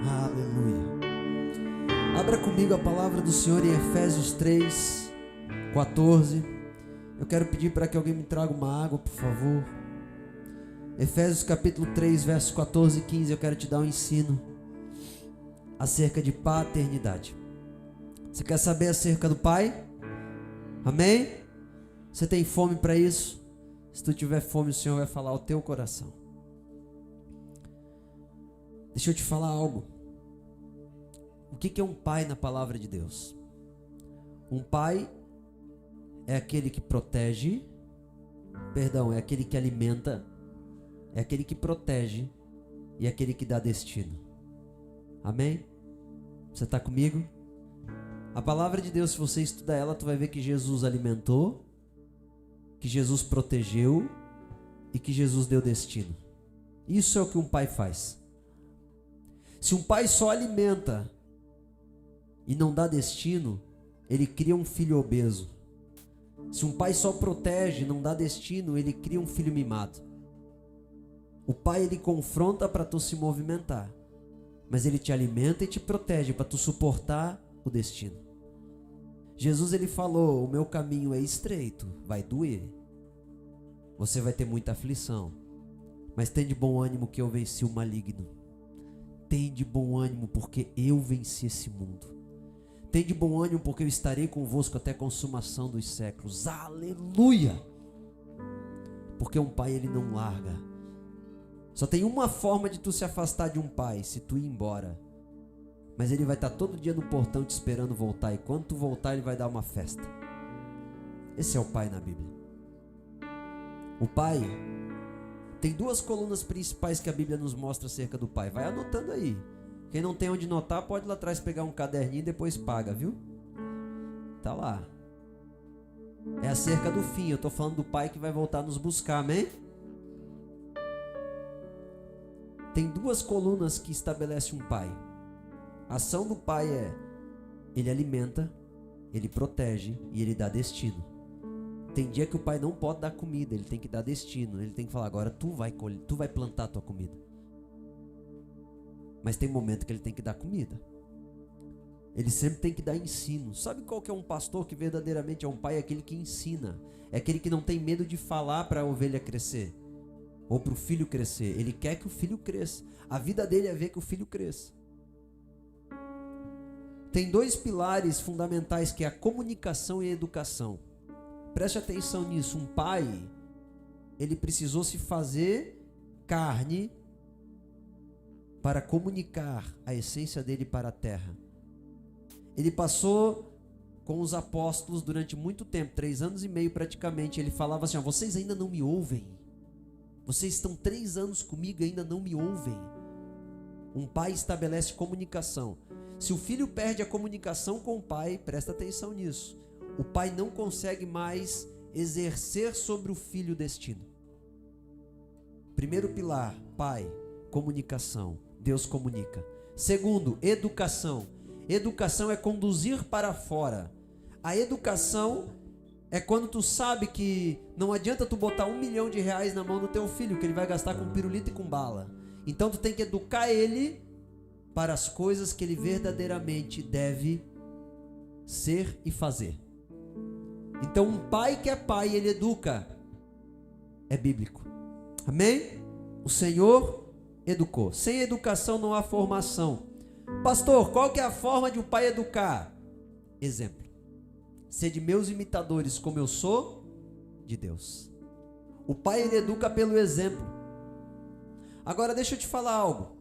Aleluia. Abra comigo a palavra do Senhor em Efésios 3, 14. Eu quero pedir para que alguém me traga uma água, por favor. Efésios capítulo 3, versos 14 e 15. Eu quero te dar um ensino acerca de paternidade. Você quer saber acerca do Pai? Amém? Você tem fome para isso? Se tu tiver fome, o Senhor vai falar ao teu coração. Deixa eu te falar algo. O que é um pai na palavra de Deus? Um pai é aquele que protege, é aquele que alimenta, é aquele que protege e é aquele que dá destino. Amém? Você está comigo? A palavra de Deus, se você estudar ela, tu vai ver que Jesus alimentou, que Jesus protegeu e que Jesus deu destino. Isso é o que um pai faz. Se um pai só alimenta e não dá destino, ele cria um filho obeso. Se um pai só protege e não dá destino, ele cria um filho mimado. O pai, ele confronta para tu se movimentar, mas ele te alimenta e te protege para tu suportar o destino. Jesus, ele falou: o meu caminho é estreito, vai doer, você vai ter muita aflição, mas tem de bom ânimo que eu venci o maligno. Tem de bom ânimo porque eu venci esse mundo. Tem de bom ânimo porque eu estarei convosco até a consumação dos séculos. Aleluia! Porque um pai, ele não larga. Só tem uma forma de tu se afastar de um pai: se tu ir embora. Mas ele vai estar todo dia no portão te esperando voltar, e quando tu voltar ele vai dar uma festa. Esse é o pai na Bíblia. O pai tem duas colunas principais que a Bíblia nos mostra acerca do pai. Vai anotando aí. Quem não tem onde anotar, pode ir lá atrás pegar um caderninho e depois paga, viu? Tá lá. É acerca do fim. Eu estou falando do pai que vai voltar nos buscar, amém? Tem duas colunas que estabelecem um pai. A ação do pai é: ele alimenta, ele protege e ele dá destino. Tem dia que o pai não pode dar comida, ele tem que dar destino. Ele tem que falar: agora tu vai colher, tu vai plantar a tua comida. Mas tem momento que ele tem que dar comida. Ele sempre tem que dar ensino. Sabe qual que é um pastor que verdadeiramente é um pai? É aquele que ensina. É aquele que não tem medo de falar para a ovelha crescer, ou para o filho crescer. Ele quer que o filho cresça. A vida dele é ver que o filho cresça. Tem dois pilares fundamentais, que é a comunicação e a educação. Preste atenção nisso. Um pai, ele precisou se fazer carne para comunicar a essência dele para a terra. Ele passou com os apóstolos durante muito tempo, 3 anos e meio praticamente. Ele falava assim: vocês ainda não me ouvem? Vocês estão 3 anos comigo e ainda não me ouvem? Um pai estabelece comunicação. Se o filho perde a comunicação com o pai, presta atenção nisso, o pai não consegue mais exercer sobre o filho o destino. Primeiro pilar, pai, comunicação. Deus comunica. Segundo, educação. Educação é conduzir para fora. A educação é quando tu sabe que não adianta tu botar R$1 milhão na mão do teu filho, que ele vai gastar com pirulito e com bala. Então tu tem que educar ele para as coisas que ele verdadeiramente deve ser e fazer. Então um pai que é pai, ele educa. É bíblico. Amém? O Senhor educou. Sem educação não há formação. Pastor, qual que é a forma de um pai educar? Exemplo. Sede meus imitadores, como eu sou de Deus. O pai, ele educa pelo exemplo. Agora deixa eu te falar algo.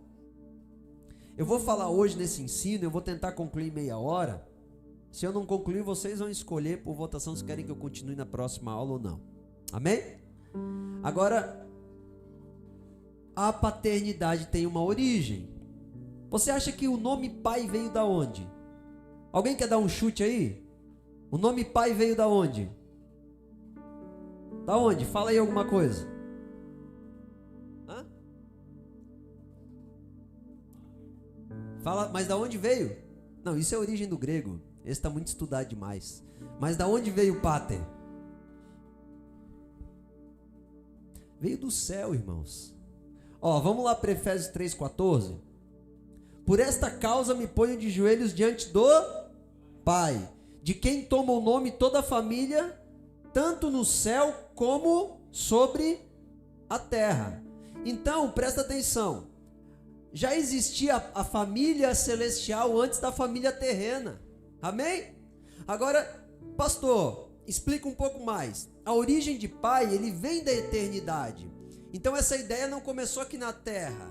Eu vou falar hoje nesse ensino, eu vou tentar concluir em meia hora. Se eu não concluir, vocês vão escolher por votação se querem que eu continue na próxima aula ou não. Amém? Agora, a paternidade tem uma origem. Você acha que o nome pai veio da onde? Alguém quer dar um chute aí? O nome pai veio da onde? Da onde? Fala aí alguma coisa. Hã? Fala, mas da onde veio? Não, isso é a origem do grego. Esse está muito estudado demais. Mas da onde veio o pater? Veio do céu, irmãos. Ó, vamos lá para Efésios 3,14. Por esta causa me ponho de joelhos diante do Pai, de quem toma o nome toda a família, tanto no céu como sobre a terra. Então, presta atenção. Já existia a família celestial antes da família terrena. Amém? Agora, pastor, explica um pouco mais. A origem de pai, ele vem da eternidade. Então essa ideia não começou aqui na terra.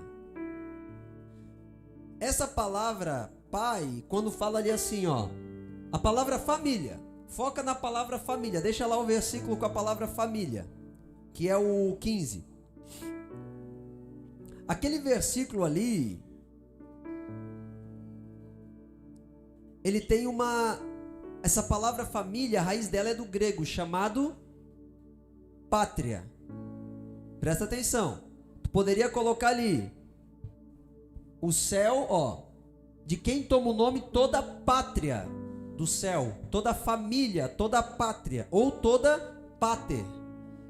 Essa palavra pai, quando fala ali assim, ó, a palavra família, foca na palavra família, deixa lá o versículo com a palavra família, que é o 15. Aquele versículo ali, ele tem essa palavra família, a raiz dela é do grego, chamado pátria. Presta atenção. Tu poderia colocar ali o céu, ó, de quem toma o nome toda a pátria do céu, toda a família, toda a pátria, ou toda pater,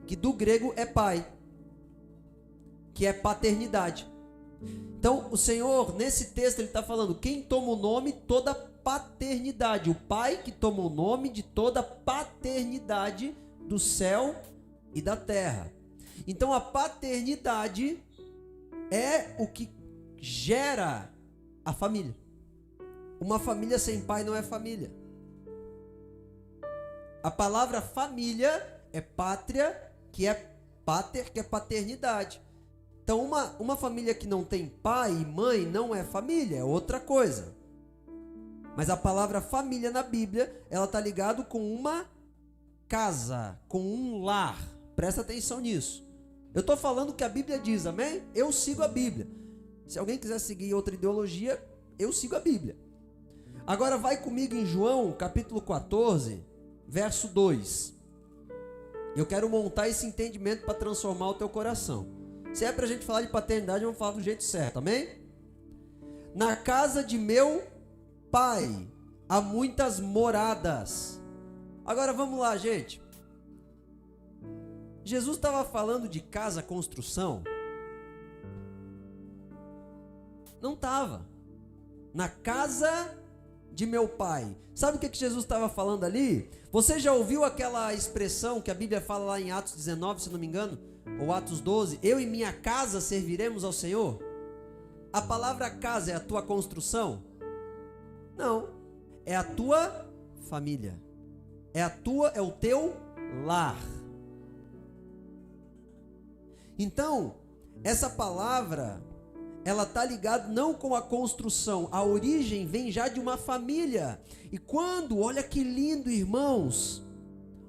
que do grego é pai, que é paternidade. Então, o Senhor, nesse texto, ele está falando, quem toma o nome toda a paternidade, o pai que toma o nome de toda a paternidade do céu e da terra. Então a paternidade é o que gera a família. Uma família sem pai não é família. A palavra família é pátria, que é pater, que é paternidade. Então uma família que não tem pai e mãe não é família, é outra coisa. Mas a palavra família na Bíblia, ela está ligada com uma casa, com um lar. Presta atenção nisso. Eu estou falando o que a Bíblia diz, amém? Eu sigo a Bíblia. Se alguém quiser seguir outra ideologia, eu sigo a Bíblia. Agora vai comigo em João, capítulo 14, verso 2. Eu quero montar esse entendimento para transformar o teu coração. Se é para a gente falar de paternidade, vamos falar do jeito certo, amém? Na casa de meu pai há muitas moradas. Agora vamos lá, gente. Jesus estava falando de casa, construção? Não estava. Na casa de meu pai. Sabe o que Jesus estava falando ali? Você já ouviu aquela expressão que a Bíblia fala lá em Atos 19, se não me engano? Ou Atos 12? Eu e minha casa serviremos ao Senhor? A palavra casa é a tua construção? Não. É a tua família. É o teu lar. Então, essa palavra, ela está ligada não com a construção, a origem vem já de uma família. E quando, olha que lindo, irmãos,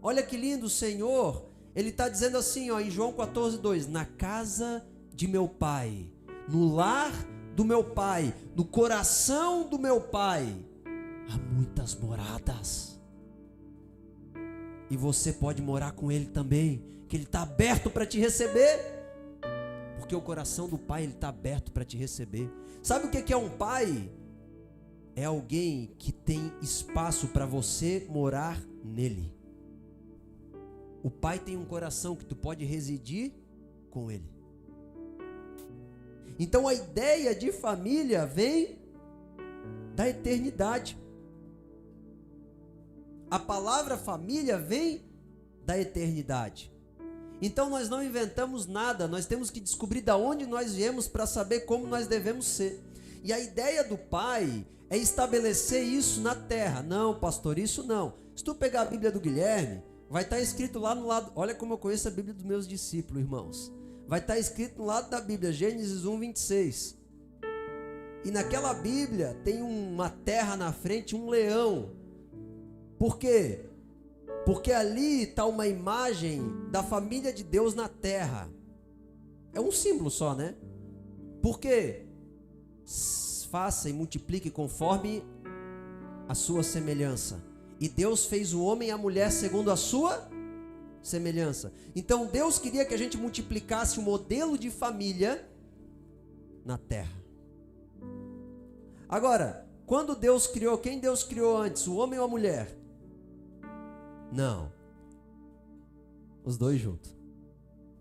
olha que lindo o Senhor, ele está dizendo assim, ó, em João 14, 2, na casa de meu pai, no lar do meu pai, no coração do meu pai, há muitas moradas. E você pode morar com ele também, que ele está aberto para te receber. Porque o coração do pai está aberto para te receber. Sabe o que é um pai? É alguém que tem espaço para você morar nele. O pai tem um coração que tu pode residir com ele. Então a ideia de família vem da eternidade. A palavra família vem da eternidade. Então nós não inventamos nada, nós temos que descobrir de onde nós viemos para saber como nós devemos ser. E a ideia do pai é estabelecer isso na terra. Não, pastor, isso não. Se tu pegar a Bíblia do Guilherme, vai estar escrito lá no lado, olha como eu conheço a Bíblia dos meus discípulos, irmãos. Vai estar escrito no lado da Bíblia, Gênesis 1, 26. E naquela Bíblia tem uma terra na frente, um leão. Por quê? Porque ali está uma imagem da família de Deus na terra. É um símbolo só, né? Por quê? Faça e multiplique conforme a sua semelhança. E Deus fez o homem e a mulher segundo a sua semelhança. Então Deus queria que a gente multiplicasse o modelo de família na terra. Agora, quando Deus criou, quem Deus criou antes? O homem ou a mulher? Não. Os dois juntos.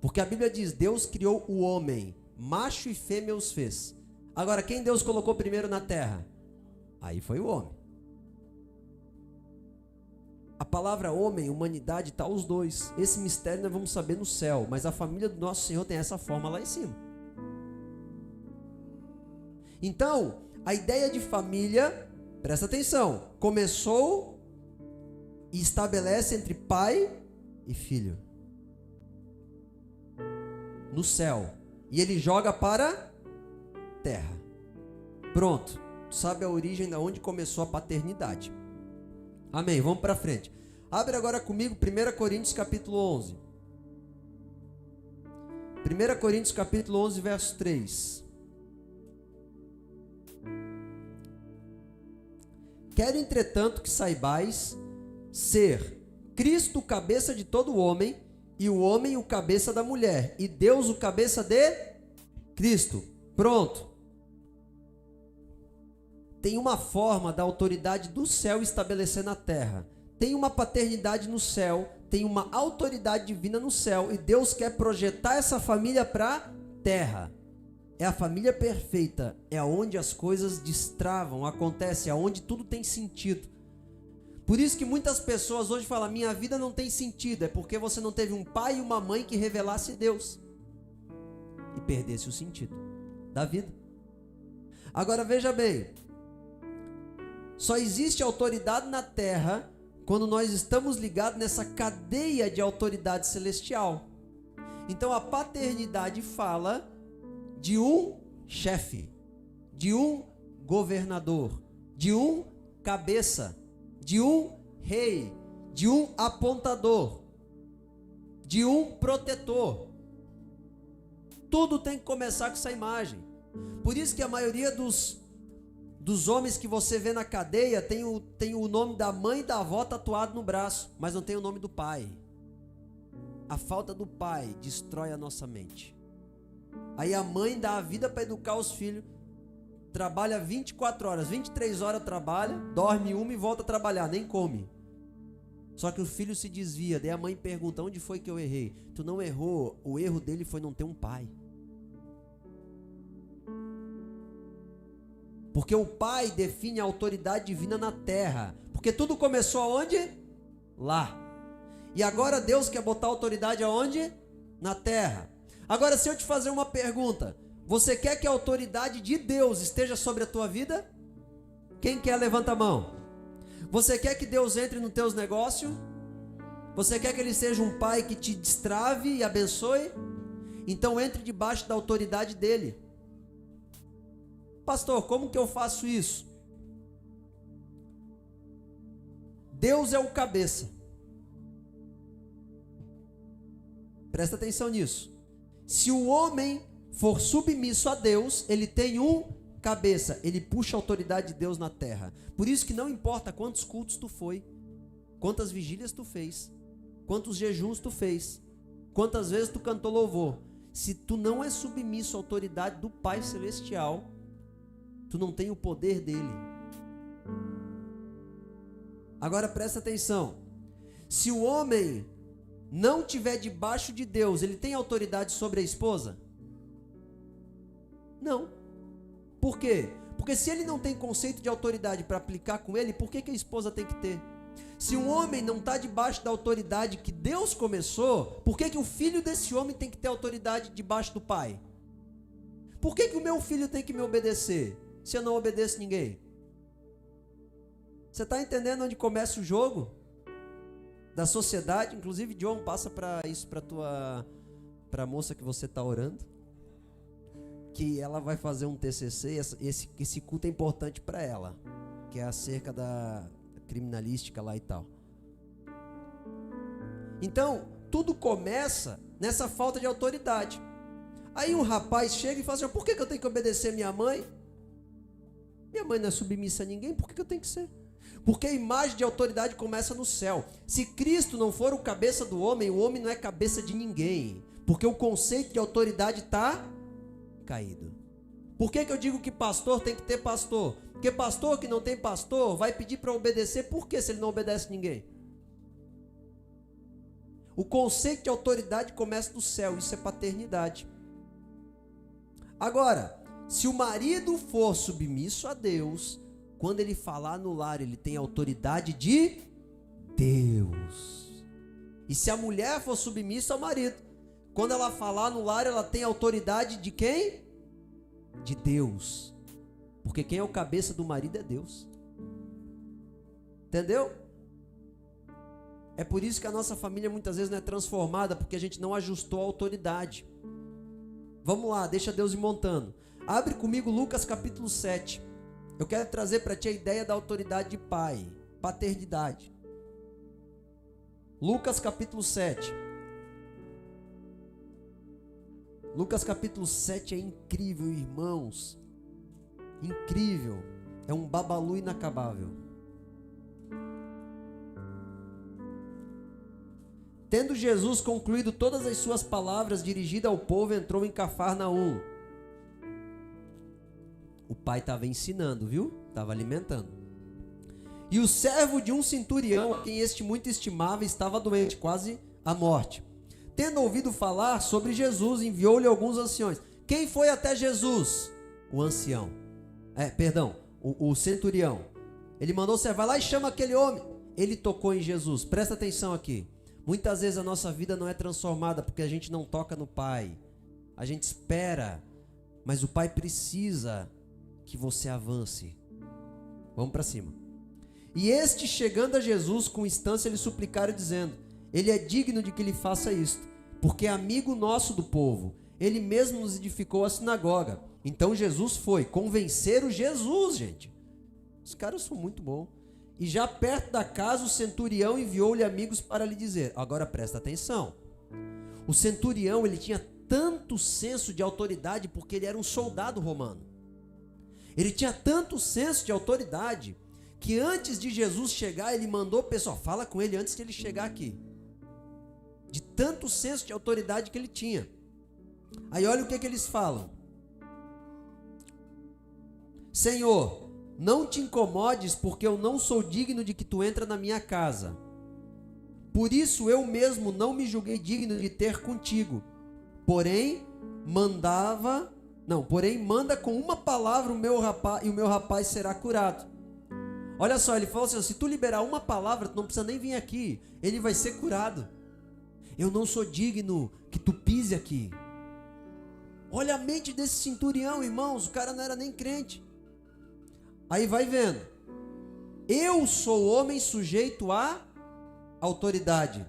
Porque a Bíblia diz, Deus criou o homem, macho e fêmea os fez. Agora, quem Deus colocou primeiro na terra? Aí foi o homem. A palavra homem, humanidade, está os dois. Esse mistério nós vamos saber no céu, mas a família do nosso Senhor tem essa forma lá em cima. Então, a ideia de família, presta atenção, começou e estabelece entre pai e filho. No céu. E ele joga para terra. Pronto. Tu sabe a origem de onde começou a paternidade. Amém. Vamos para frente. Abre agora comigo 1 Coríntios capítulo 11. 1 Coríntios capítulo 11, verso 3. Quero, entretanto, que saibais ser Cristo o cabeça de todo homem, e o homem o cabeça da mulher, e Deus o cabeça de Cristo. Pronto. Tem uma forma da autoridade do céu estabelecer na terra. Tem uma paternidade no céu, tem uma autoridade divina no céu, e Deus quer projetar essa família para a terra. É a família perfeita, é onde as coisas destravam, acontece, é onde tudo tem sentido. Por isso que muitas pessoas hoje falam, minha vida não tem sentido, é porque você não teve um pai e uma mãe que revelasse Deus e perdesse o sentido da vida. Agora veja bem, só existe autoridade na terra quando nós estamos ligados nessa cadeia de autoridade celestial. Então a paternidade fala de um chefe, de um governador, de um cabeça, de um rei, de um apontador, de um protetor. Tudo tem que começar com essa imagem. Por isso que a maioria dos homens que você vê na cadeia tem o nome da mãe e da avó tatuado no braço, mas não tem o nome do pai. A falta do pai destrói a nossa mente. Aí a mãe dá a vida para educar os filhos, trabalha 24 horas, 23 horas trabalha, dorme uma e volta a trabalhar, nem come. Só que o filho se desvia, daí a mãe pergunta, onde foi que eu errei? Tu não errou, o erro dele foi não ter um pai. Porque o pai define a autoridade divina na terra. Porque tudo começou aonde? Lá. E agora Deus quer botar autoridade aonde? Na terra. Agora, se eu te fazer uma pergunta, você quer que a autoridade de Deus esteja sobre a tua vida? Quem quer, levanta a mão. Você quer que Deus entre nos teus negócios? Você quer que Ele seja um pai que te destrave e abençoe? Então entre debaixo da autoridade dEle. Pastor, como que eu faço isso? Deus é o cabeça. Presta atenção nisso. Se o homem for submisso a Deus, ele tem um cabeça, ele puxa a autoridade de Deus na terra. Por isso que não importa quantos cultos tu foi, quantas vigílias tu fez, quantos jejuns tu fez, quantas vezes tu cantou louvor, se tu não é submisso à autoridade do Pai Celestial, tu não tem o poder dele. Agora presta atenção, se o homem não tiver debaixo de Deus, ele tem autoridade sobre a esposa? Não. Por quê? Porque se ele não tem conceito de autoridade para aplicar com ele, por que a esposa tem que ter? Se um homem não está debaixo da autoridade que Deus começou, por que o filho desse homem tem que ter autoridade debaixo do pai? Por que o meu filho tem que me obedecer, se eu não obedeço ninguém? Você está entendendo onde começa o jogo? Da sociedade, inclusive, John, passa para isso para a moça que você está orando, que ela vai fazer um TCC, esse culto é importante para ela, que é acerca da criminalística lá e tal. Então, tudo começa nessa falta de autoridade. Aí um rapaz chega e fala assim, por que eu tenho que obedecer minha mãe? Minha mãe não é submissa a ninguém, por que eu tenho que ser? Porque a imagem de autoridade começa no céu. Se Cristo não for o cabeça do homem, o homem não é cabeça de ninguém. Porque o conceito de autoridade está caído. Por que eu digo que pastor tem que ter pastor? Porque pastor que não tem pastor vai pedir para obedecer, por que se ele não obedece ninguém? O conceito de autoridade começa do céu, isso é paternidade. Agora, Se o marido for submisso a Deus, quando ele falar no lar, ele tem autoridade de Deus. E se a mulher for submissa ao marido, quando ela falar no lar, ela tem autoridade de quem? De Deus. Porque quem é o cabeça do marido é Deus. Entendeu? É por isso que a nossa família muitas vezes não é transformada, porque a gente não ajustou a autoridade. Vamos lá, deixa Deus ir montando. Abre comigo Lucas capítulo 7. Eu quero trazer para ti a ideia da autoridade de pai, paternidade. Lucas capítulo 7. Lucas capítulo 7 é incrível, irmãos. Incrível. É um babalu inacabável. Tendo Jesus concluído todas as suas palavras dirigidas ao povo, entrou em Cafarnaum. O pai estava ensinando, viu? Estava alimentando. E o servo de um centurião, a quem este muito estimava, estava doente, quase à morte. Tendo ouvido falar sobre Jesus, enviou-lhe alguns anciões. Quem foi até Jesus? O ancião. O centurião. Ele mandou você vai lá e chama aquele homem. Ele tocou em Jesus. Presta atenção aqui. Muitas vezes a nossa vida não é transformada porque a gente não toca no Pai. A gente espera, mas o Pai precisa que você avance. Vamos para cima. E este, chegando a Jesus, com instância lhe suplicaram, dizendo: Ele é digno de que lhe faça isto, porque é amigo nosso do povo. Ele mesmo nos edificou a sinagoga. Então Jesus foi convencer o Jesus, gente. Os caras são muito bons. E já perto da casa, o centurião enviou-lhe amigos para lhe dizer. Agora presta atenção. O centurião, ele tinha tanto senso de autoridade porque ele era um soldado romano. Ele tinha tanto senso de autoridade que antes de Jesus chegar, ele mandou o pessoal, fala com ele antes de ele chegar aqui. De tanto senso de autoridade que ele tinha. Aí olha o que eles falam. Senhor, não te incomodes, porque eu não sou digno de que tu entra na minha casa. Por isso eu mesmo não me julguei digno de ter contigo. Porém, manda com uma palavra o meu rapaz será curado. Olha só, ele falou assim, se tu liberar uma palavra, tu não precisa nem vir aqui, ele vai ser curado. Eu não sou digno que tu pise aqui. Olha a mente desse centurião, irmãos, o cara não era nem crente. Aí vai vendo. Eu sou homem sujeito à autoridade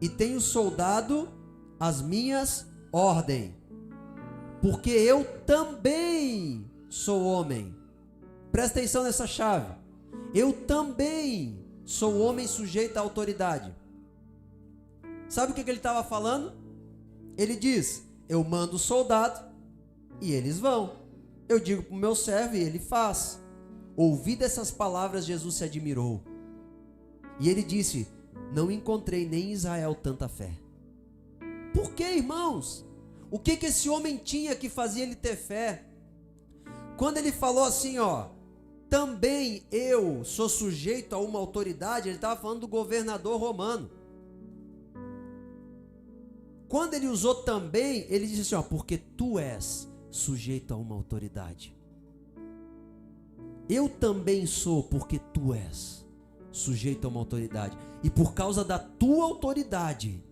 e tenho soldado as minhas ordens, porque eu também sou homem. Presta atenção nessa chave. Eu também sou homem sujeito à autoridade. Sabe o que ele estava falando? Ele diz, eu mando soldado e eles vão. Eu digo para o meu servo e ele faz. Ouvindo essas palavras, Jesus se admirou. E ele disse, não encontrei nem em Israel tanta fé. Por que, irmãos? O que esse homem tinha que fazia ele ter fé? Quando ele falou assim, também eu sou sujeito a uma autoridade, ele estava falando do governador romano. Quando ele usou também, ele disse assim, porque tu és sujeito a uma autoridade. Eu também sou, porque tu és sujeito a uma autoridade. E por causa da tua autoridade,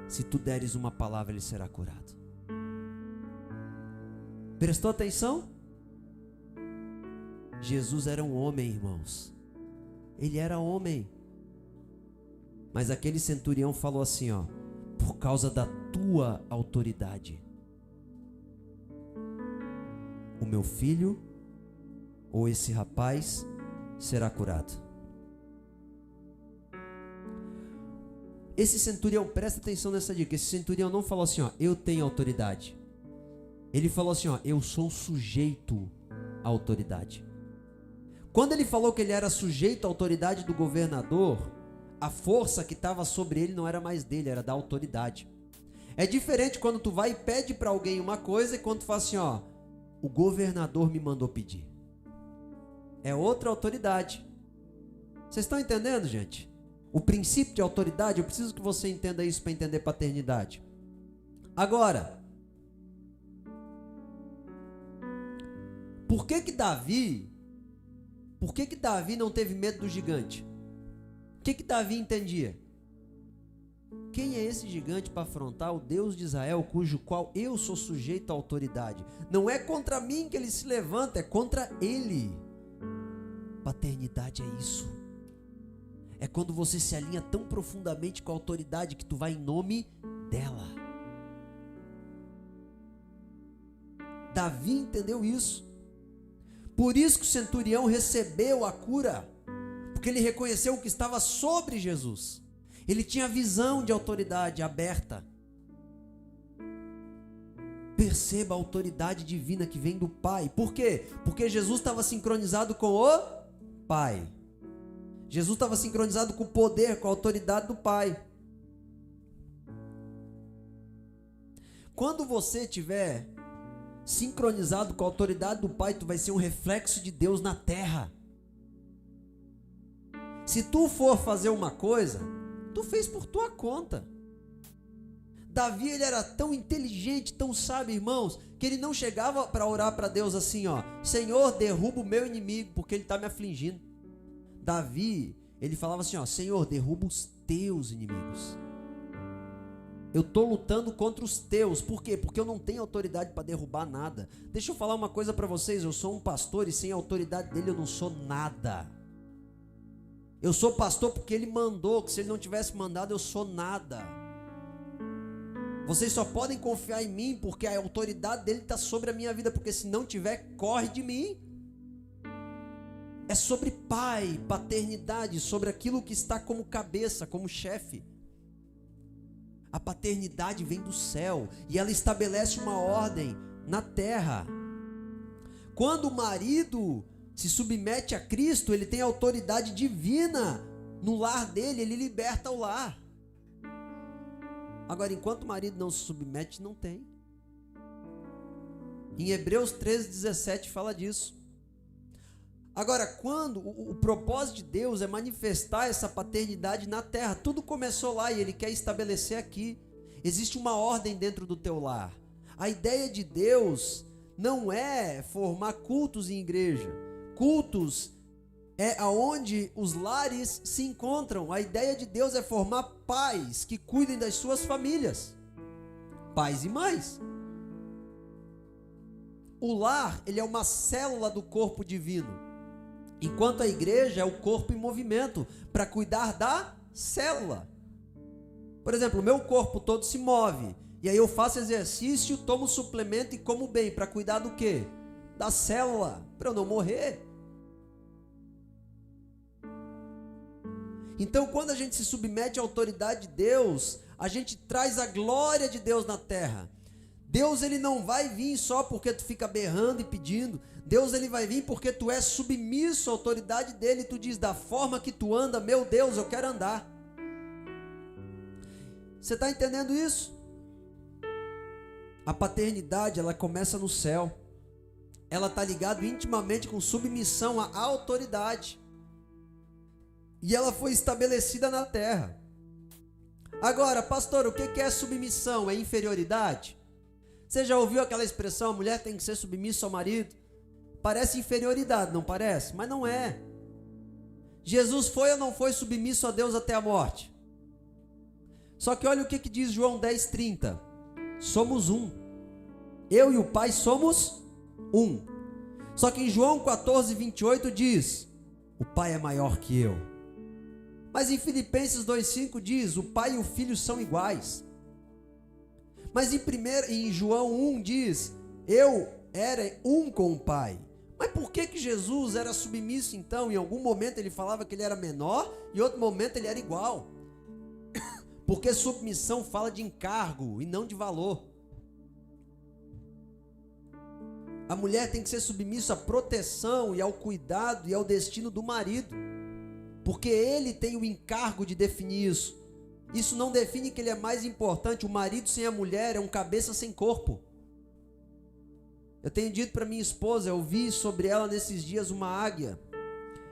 se tu deres uma palavra, ele será curado. Prestou atenção? Jesus era um homem, irmãos. Ele era homem. Mas aquele centurião falou assim, por causa da tua autoridade, o meu filho ou esse rapaz será curado. Esse centurião, presta atenção nessa dica, esse centurião não falou assim, eu tenho autoridade. Ele falou assim, eu sou sujeito à autoridade. Quando ele falou que ele era sujeito à autoridade do governador, a força que estava sobre ele não era mais dele, era da autoridade. É diferente quando tu vai e pede para alguém uma coisa e quando tu fala assim, o governador me mandou pedir. É outra autoridade. Vocês estão entendendo, gente? O princípio de autoridade, eu preciso que você entenda isso para entender paternidade. Agora, Por que que Davi não teve medo do gigante? O que que Davi entendia? Quem é esse gigante para afrontar o Deus de Israel, cujo qual eu sou sujeito à autoridade? Não é contra mim que ele se levanta, é contra ele. Paternidade é isso. É quando você se alinha tão profundamente com a autoridade que tu vai em nome dela. Davi entendeu isso. Por isso que o centurião recebeu a cura, porque ele reconheceu o que estava sobre Jesus. Ele tinha visão de autoridade aberta. Perceba a autoridade divina que vem do Pai. Por quê? Porque Jesus estava sincronizado com o Pai. Jesus estava sincronizado com o poder, com a autoridade do Pai. Quando você estiver sincronizado com a autoridade do Pai, tu vai ser um reflexo de Deus na terra. Se tu for fazer uma coisa, tu fez por tua conta. Davi, ele era tão inteligente, tão sábio, irmãos, que ele não chegava para orar para Deus assim, ó: Senhor, derruba o meu inimigo, porque ele está me afligindo. Davi, ele falava assim, ó: Senhor, derruba os teus inimigos. Eu estou lutando contra os teus. Por quê? Porque eu não tenho autoridade para derrubar nada. Deixa eu falar uma coisa para vocês. Eu sou um pastor e sem a autoridade dele eu não sou nada. Eu sou pastor porque ele mandou, que se ele não tivesse mandado eu sou nada. Vocês só podem confiar em mim porque a autoridade dele está sobre a minha vida, porque se não tiver, corre de mim. É sobre pai, paternidade, sobre aquilo que está como cabeça, como chefe. A paternidade vem do céu e ela estabelece uma ordem na terra. Quando o marido se submete a Cristo, ele tem autoridade divina no lar dele, ele liberta o lar. Agora, enquanto o marido não se submete, não tem. Em Hebreus 13:17 fala disso. Agora, quando o propósito de Deus é manifestar essa paternidade na terra, tudo começou lá e ele quer estabelecer aqui. Existe uma ordem dentro do teu lar. A ideia de Deus não é formar cultos em igreja. Cultos é aonde os lares se encontram. A ideia de Deus é formar pais que cuidem das suas famílias. Pais e mães. O lar, ele é uma célula do corpo divino. Enquanto a igreja é o corpo em movimento para cuidar da célula. Por exemplo, o meu corpo todo se move. E aí eu faço exercício, tomo suplemento e como bem. Para cuidar do quê? Da célula. Para eu não morrer. Então, quando a gente se submete à autoridade de Deus, a gente traz a glória de Deus na terra. Deus, ele não vai vir só porque tu fica berrando e pedindo. Deus, ele vai vir porque tu és submisso à autoridade dele. Tu diz: da forma que tu anda, meu Deus, eu quero andar. Você está entendendo isso? A paternidade, ela começa no céu. Ela está ligada intimamente com submissão à autoridade. E ela foi estabelecida na terra. Agora, pastor, o que é submissão? É inferioridade? Você já ouviu aquela expressão, a mulher tem que ser submissa ao marido? Parece inferioridade, não parece? Mas não é. Jesus foi ou não foi submisso a Deus até a morte? Só que olha o que diz João 10:30. Somos um. Eu e o Pai somos um. Só que em João 14:28 diz: o Pai é maior que eu. Mas em Filipenses 2:5 diz: o Pai e o Filho são iguais. Mas em João 1 diz: eu era um com o Pai. Mas por que Jesus era submisso então? Em algum momento ele falava que ele era menor, e em outro momento ele era igual. Porque submissão fala de encargo e não de valor. A mulher tem que ser submissa à proteção e ao cuidado e ao destino do marido. Porque ele tem o encargo de definir isso. Isso não define que ele é mais importante. O marido sem a mulher é um cabeça sem corpo. Eu tenho dito para minha esposa, eu vi sobre ela nesses dias uma águia.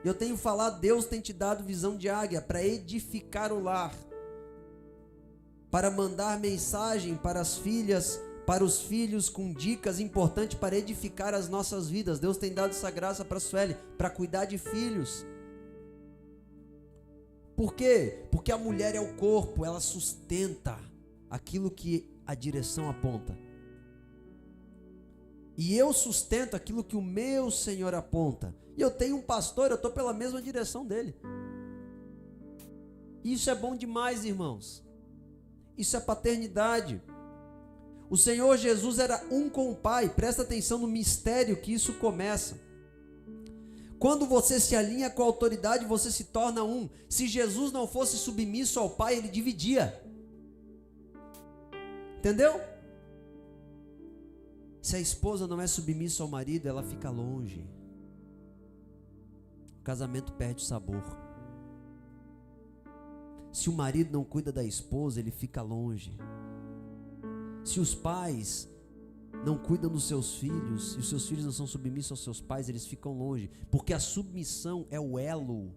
Eu tenho falado, Deus tem te dado visão de águia para edificar o lar. Para mandar mensagem para as filhas, para os filhos com dicas importantes para edificar as nossas vidas. Deus tem dado essa graça para a Sueli, para cuidar de filhos. Por quê? Porque a mulher é o corpo, ela sustenta aquilo que a direção aponta. E eu sustento aquilo que o meu Senhor aponta. E eu tenho um pastor, eu estou pela mesma direção dele. Isso é bom demais, irmãos. Isso é paternidade. O Senhor Jesus era um com o Pai. Presta atenção no mistério que isso começa. Quando você se alinha com a autoridade, você se torna um. Se Jesus não fosse submisso ao Pai, ele dividia. Entendeu? Se a esposa não é submissa ao marido, ela fica longe. O casamento perde o sabor. Se o marido não cuida da esposa, ele fica longe. Se os pais não cuidam dos seus filhos, e os seus filhos não são submissos aos seus pais, eles ficam longe. Porque a submissão é o elo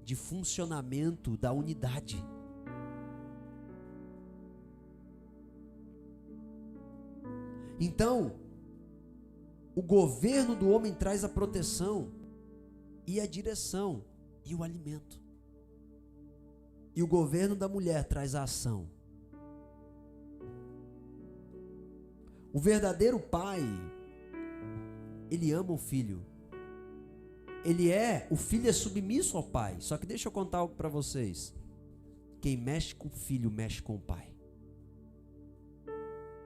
de funcionamento da unidade. Então, o governo do homem traz a proteção e a direção e o alimento. E o governo da mulher traz a ação. O verdadeiro pai, ele ama o filho. O filho é submisso ao pai. Só que deixa eu contar algo para vocês. Quem mexe com o filho, mexe com o pai.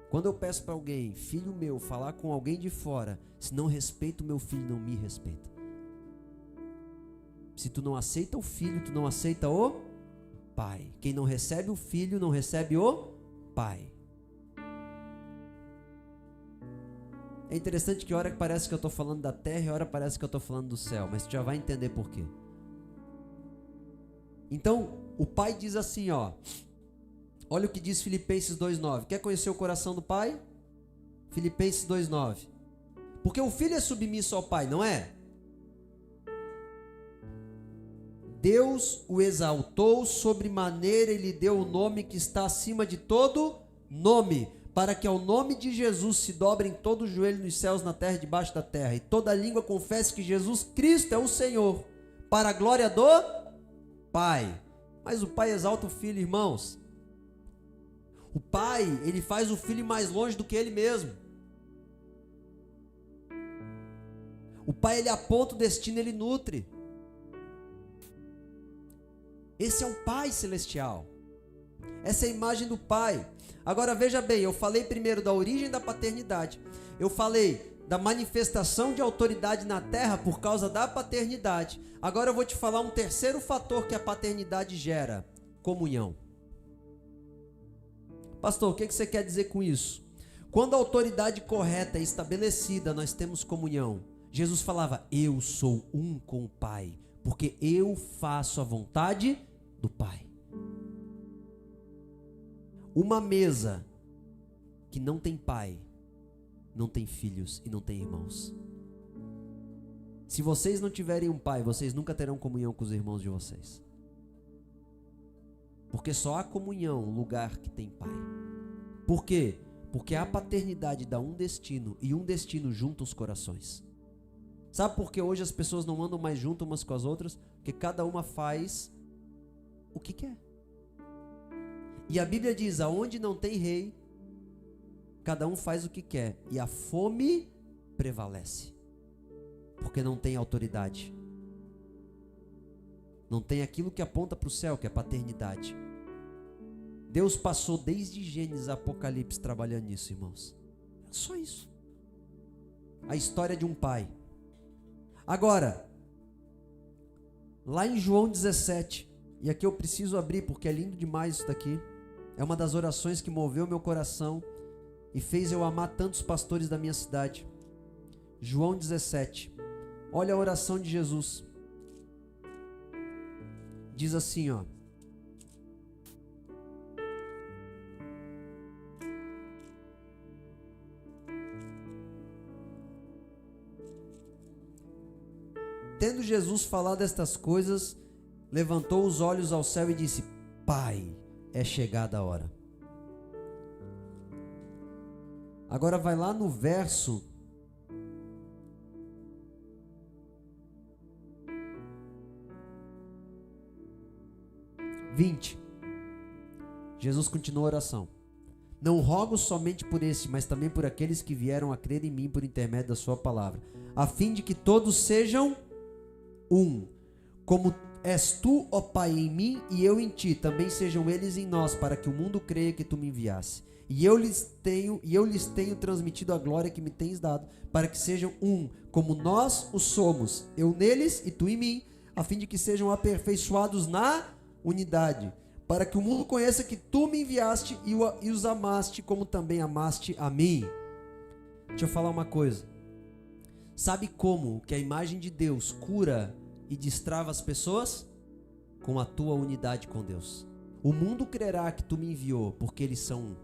Quando eu peço para alguém, filho meu, falar com alguém de fora, se não respeita o meu filho, não me respeita. Se tu não aceita o filho, tu não aceita o pai. Quem não recebe o filho, não recebe o pai. É interessante que hora que parece que eu estou falando da terra e hora parece que eu estou falando do céu, mas tu já vai entender por quê. Então, o pai diz assim, ó. Olha o que diz Filipenses 2,9. Quer conhecer o coração do pai? Filipenses 2,9. Porque o filho é submisso ao pai, não é? Deus o exaltou sobremaneira e lhe deu o nome que está acima de todo nome, para que ao nome de Jesus se dobrem todo o joelho nos céus, na terra e debaixo da terra, e toda língua confesse que Jesus Cristo é o Senhor, para a glória do Pai. Mas o pai exalta o filho, irmãos. O pai, ele faz o filho mais longe do que ele mesmo. O pai, ele aponta o destino, ele nutre. Esse é o pai celestial. Essa é a imagem do pai. Agora veja bem, eu falei primeiro da origem da paternidade. Eu falei da manifestação de autoridade na terra por causa da paternidade. Agora eu vou te falar um terceiro fator que a paternidade gera: comunhão. Pastor, o que você quer dizer com isso? Quando a autoridade correta é estabelecida, nós temos comunhão. Jesus falava, eu sou um com o Pai, porque eu faço a vontade do Pai. Uma mesa que não tem pai, não tem filhos e não tem irmãos. Se vocês não tiverem um pai, vocês nunca terão comunhão com os irmãos de vocês. Porque só há comunhão no lugar que tem pai. Por quê? Porque a paternidade dá um destino, e um destino junta os corações. Sabe por que hoje as pessoas não andam mais juntas umas com as outras? Porque cada uma faz o que quer. E a Bíblia diz, aonde não tem rei, cada um faz o que quer, e a fome prevalece. Porque não tem autoridade. Não tem aquilo que aponta para o céu, que é a paternidade. Deus passou desde Gênesis a Apocalipse trabalhando nisso, irmãos. Só isso. A história de um pai. Agora, lá em João 17, e aqui eu preciso abrir porque é lindo demais isso daqui. É uma das orações que moveu meu coração e fez eu amar tantos pastores da minha cidade. João 17. Olha a oração de Jesus. Diz assim, ó. Tendo Jesus falado estas coisas, levantou os olhos ao céu e disse, Pai, é chegada a hora. Agora vai lá no verso 20. Jesus continua a oração. Não rogo somente por este, mas também por aqueles que vieram a crer em mim por intermédio da sua palavra, a fim de que todos sejam um, como és tu, ó Pai, em mim e eu em ti, também sejam eles em nós, para que o mundo creia que tu me enviaste. E eu lhes tenho transmitido a glória que me tens dado, para que sejam um, como nós o somos, eu neles e tu em mim, a fim de que sejam aperfeiçoados na unidade, para que o mundo conheça que tu me enviaste e os amaste, como também amaste a mim. Deixa eu falar uma coisa. Sabe como que a imagem de Deus cura e destrava as pessoas? Com a tua unidade com Deus. O mundo crerá que tu me enviou, porque eles são um.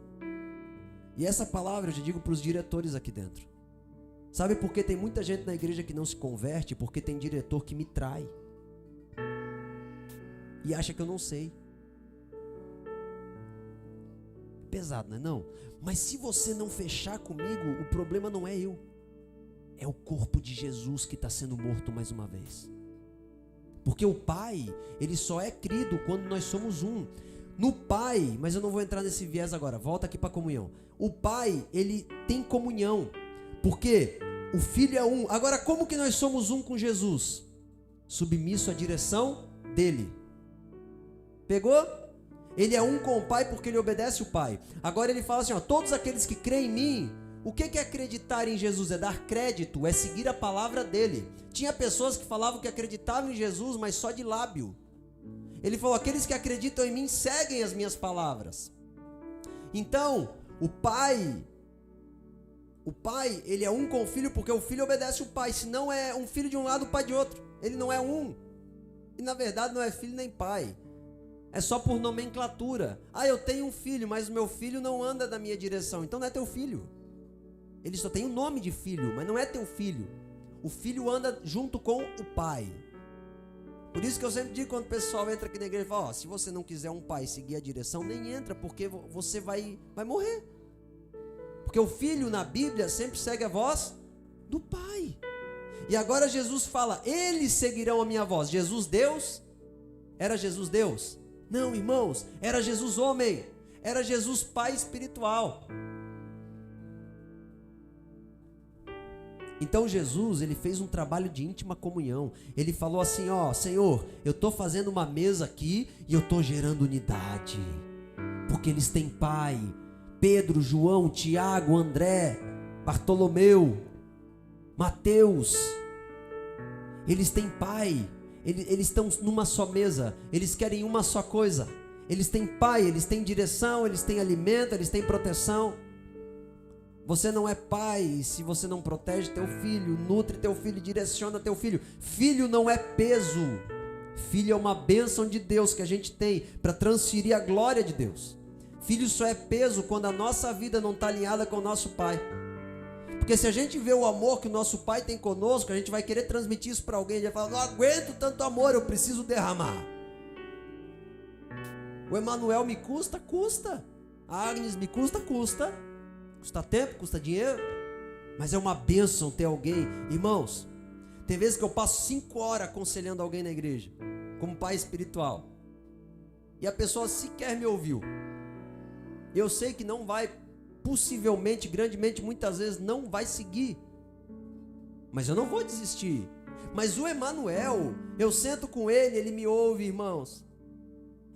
E essa palavra eu já digo para os diretores aqui dentro. Sabe por que tem muita gente na igreja que não se converte? Porque tem diretor que me trai. E acha que eu não sei. Pesado, não é não? Mas se você não fechar comigo, o problema não é eu. É o corpo de Jesus que está sendo morto mais uma vez. Porque o Pai, ele só é crido quando nós somos um. No Pai, mas eu não vou entrar nesse viés agora, volta aqui para a comunhão. O Pai, ele tem comunhão, porque o Filho é um. Agora, como que nós somos um com Jesus? Submisso à direção dele. Pegou? Ele é um com o Pai porque ele obedece o Pai. Agora ele fala assim, ó, todos aqueles que creem em mim. O que é acreditar em Jesus? É dar crédito, é seguir a palavra dele. Tinha pessoas que falavam que acreditavam em Jesus, mas só de lábio. Ele falou, aqueles que acreditam em mim seguem as minhas palavras. Então, o Pai, ele é um com o Filho porque o Filho obedece o Pai. Se não é um filho de um lado, o Pai de outro. Ele não é um. E na verdade não é filho nem pai. É só por nomenclatura. Ah, eu tenho um filho, mas o meu filho não anda na minha direção. Então não é teu filho. Ele só tem o nome de filho, mas não é teu filho. O filho anda junto com o pai. Por isso que eu sempre digo quando o pessoal entra aqui na igreja e fala, ó, se você não quiser um pai seguir a direção, nem entra, porque você vai morrer. Porque o filho na Bíblia sempre segue a voz do pai. E agora Jesus fala, eles seguirão a minha voz. Jesus Deus? Era Jesus Deus? Não, irmãos, era Jesus homem. Era Jesus pai espiritual. Então Jesus, ele fez um trabalho de íntima comunhão. Ele falou assim, ó, Senhor, eu estou fazendo uma mesa aqui e eu estou gerando unidade. Porque eles têm pai. Pedro, João, Tiago, André, Bartolomeu, Mateus. Eles têm pai. Eles estão numa só mesa. Eles querem uma só coisa. Eles têm pai, eles têm direção, eles têm alimento, eles têm proteção. Você não é pai se você não protege teu filho, nutre teu filho, direciona teu filho. Filho não é peso. Filho é uma bênção de Deus que a gente tem para transferir a glória de Deus. Filho só é peso quando a nossa vida não está alinhada com o nosso pai. Porque se a gente vê o amor que o nosso pai tem conosco, a gente vai querer transmitir isso para alguém. A gente vai falar, não aguento tanto amor, eu preciso derramar. O Emanuel me custa? Custa. A Agnes me custa? Custa. Custa tempo, custa dinheiro, mas é uma bênção ter alguém. Irmãos, tem vezes que eu passo 5 horas aconselhando alguém na igreja, como pai espiritual, e a pessoa sequer me ouviu. Eu sei que não vai, possivelmente, grandemente, muitas vezes não vai seguir, mas eu não vou desistir. Mas o Emanuel, eu sento com ele, ele me ouve, irmãos.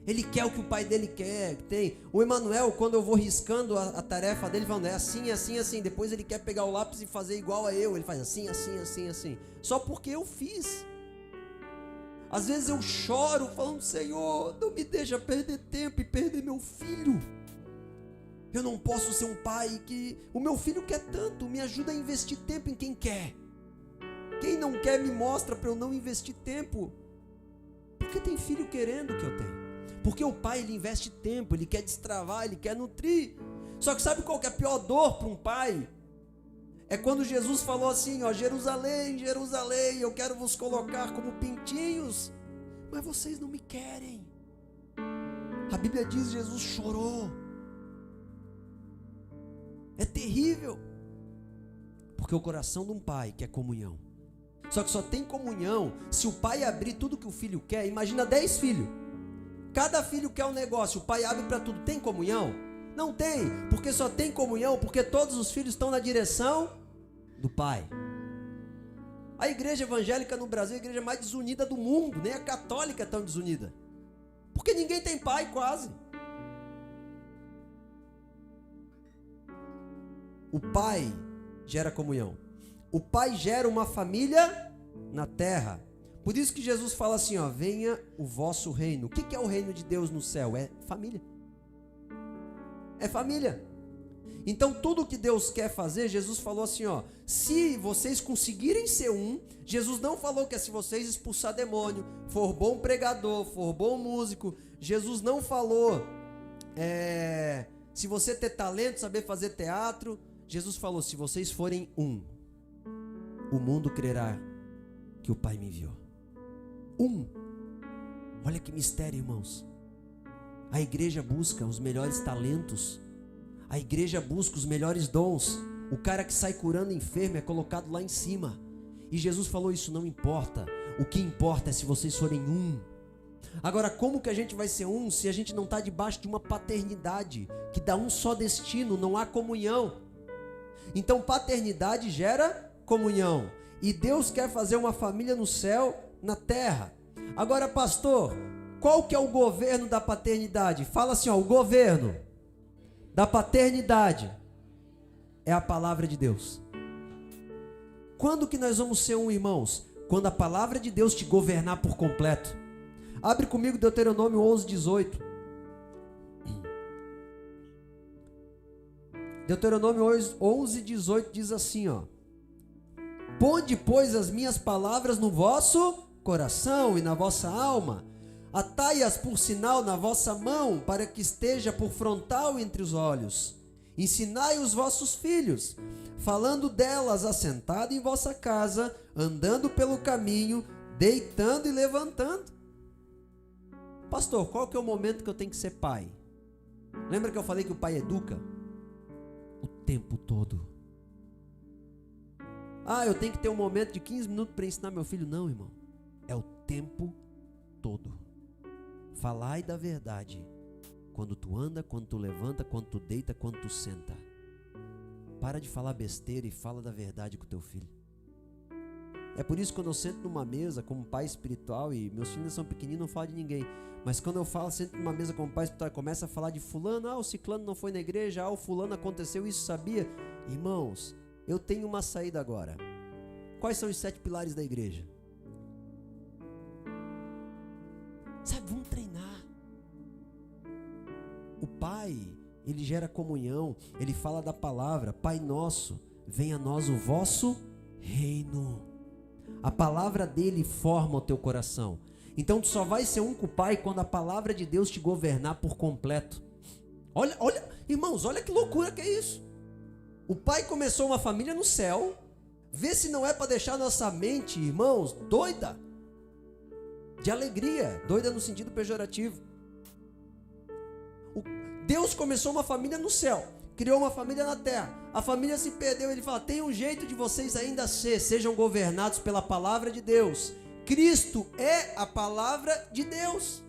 Ele quer o que o pai dele quer, tem. O Emanuel, quando eu vou riscando a tarefa dele, falando, é assim, assim, assim. Depois ele quer pegar o lápis e fazer igual a eu. Ele faz assim, assim, assim, assim. Só porque eu fiz. Às vezes eu choro falando, Senhor, não me deixa perder tempo e perder meu filho. Eu não posso ser um pai que... O meu filho quer tanto, me ajuda a investir tempo em quem quer. Quem não quer me mostra para eu não investir tempo. Porque tem filho querendo o que eu tenho. Porque o pai, ele investe tempo, ele quer destravar, ele quer nutrir. Só que sabe qual que é a pior dor para um pai? É quando Jesus falou assim, ó, Jerusalém, Jerusalém, eu quero vos colocar como pintinhos, mas vocês não me querem. A Bíblia diz, Jesus chorou. É terrível. Porque o coração de um pai quer comunhão. Só que só tem comunhão se o pai abrir tudo que o filho quer. Imagina 10 filhos. Cada filho quer um negócio, o pai abre para tudo. Tem comunhão? Não tem, porque só tem comunhão porque todos os filhos estão na direção do pai. A igreja evangélica no Brasil é a igreja mais desunida do mundo. Nem a católica é tão desunida. Porque ninguém tem pai quase. O pai gera comunhão. O pai gera uma família na terra. Por isso que Jesus fala assim, ó, venha o vosso reino. O que é o reino de Deus no céu? É família. É família. Então tudo que Deus quer fazer, Jesus falou assim, ó, se vocês conseguirem ser um, Jesus não falou que é se vocês expulsar demônio, for bom pregador, for bom músico. Jesus não falou se você ter talento, saber fazer teatro. Jesus falou, se vocês forem um, o mundo crerá que o Pai me enviou. Um. Olha que mistério, irmãos. A igreja busca os melhores talentos. A igreja busca os melhores dons. O cara que sai curando enfermo é colocado lá em cima. E Jesus falou, isso não importa. O que importa é se vocês forem um. Agora, como que a gente vai ser um se a gente não está debaixo de uma paternidade que dá um só destino, não há comunhão? Então paternidade gera comunhão. E Deus quer fazer uma família no céu, na terra. Agora, pastor, qual que é o governo da paternidade? Fala assim, ó, o governo da paternidade é a palavra de Deus. Quando que nós vamos ser um, irmãos? Quando a palavra de Deus te governar por completo. Abre comigo Deuteronômio 11:18. Deuteronômio 11:18 diz assim, ó: ponde, pois, as minhas palavras no vosso coração e na vossa alma, atai-as por sinal na vossa mão, para que esteja por frontal entre os olhos. Ensinai os vossos filhos, falando delas assentado em vossa casa, andando pelo caminho, deitando e levantando. Pastor, qual que é o momento que eu tenho que ser pai? Lembra que eu falei que o pai educa? O tempo todo. Ah, eu tenho que ter um momento de 15 minutos para ensinar meu filho. Não, irmão. É o tempo todo. Falai da verdade. Quando tu anda, quando tu levanta, quando tu deita, quando tu senta. Para de falar besteira e fala da verdade com o teu filho. É por isso que quando eu sento numa mesa como pai espiritual, e meus filhos são pequeninos, não falo de ninguém, mas quando eu sento numa mesa como pai espiritual, começa a falar de fulano, o ciclano não foi na igreja, o fulano aconteceu isso, sabia? Irmãos, eu tenho uma saída agora. Quais são os 7 pilares da igreja? Sabe, vamos treinar. O pai, ele gera comunhão, ele fala da palavra. Pai nosso, venha a nós o vosso reino. A palavra dele forma o teu coração. Então tu só vai ser um com o pai quando a palavra de Deus te governar por completo. Olha, irmãos, olha que loucura que é isso. O pai começou uma família no céu. Vê se não é para deixar nossa mente, irmãos, doida. De alegria, doida no sentido pejorativo. Deus começou uma família no céu, criou uma família na terra. A família se perdeu, ele fala, tem um jeito de vocês ainda sejam governados pela palavra de Deus. Cristo é a palavra de Deus.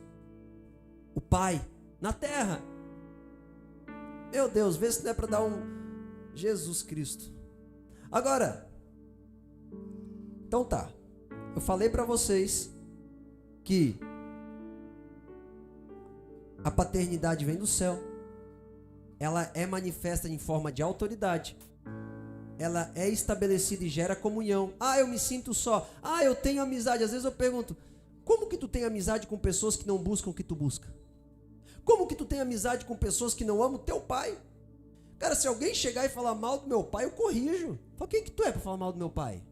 O Pai na terra. Meu Deus, vê se não é para dar um Jesus Cristo. Agora, então tá, eu falei para vocês que a paternidade vem do céu. Ela é manifesta em forma de autoridade. Ela é estabelecida e gera comunhão. Ah, eu me sinto só. Ah, eu tenho amizade. Às vezes eu pergunto, como que tu tem amizade com pessoas que não buscam o que tu busca? Como que tu tem amizade com pessoas que não amam o teu pai? Cara, se alguém chegar e falar mal do meu pai, eu corrijo. Fala, quem que tu é para falar mal do meu pai?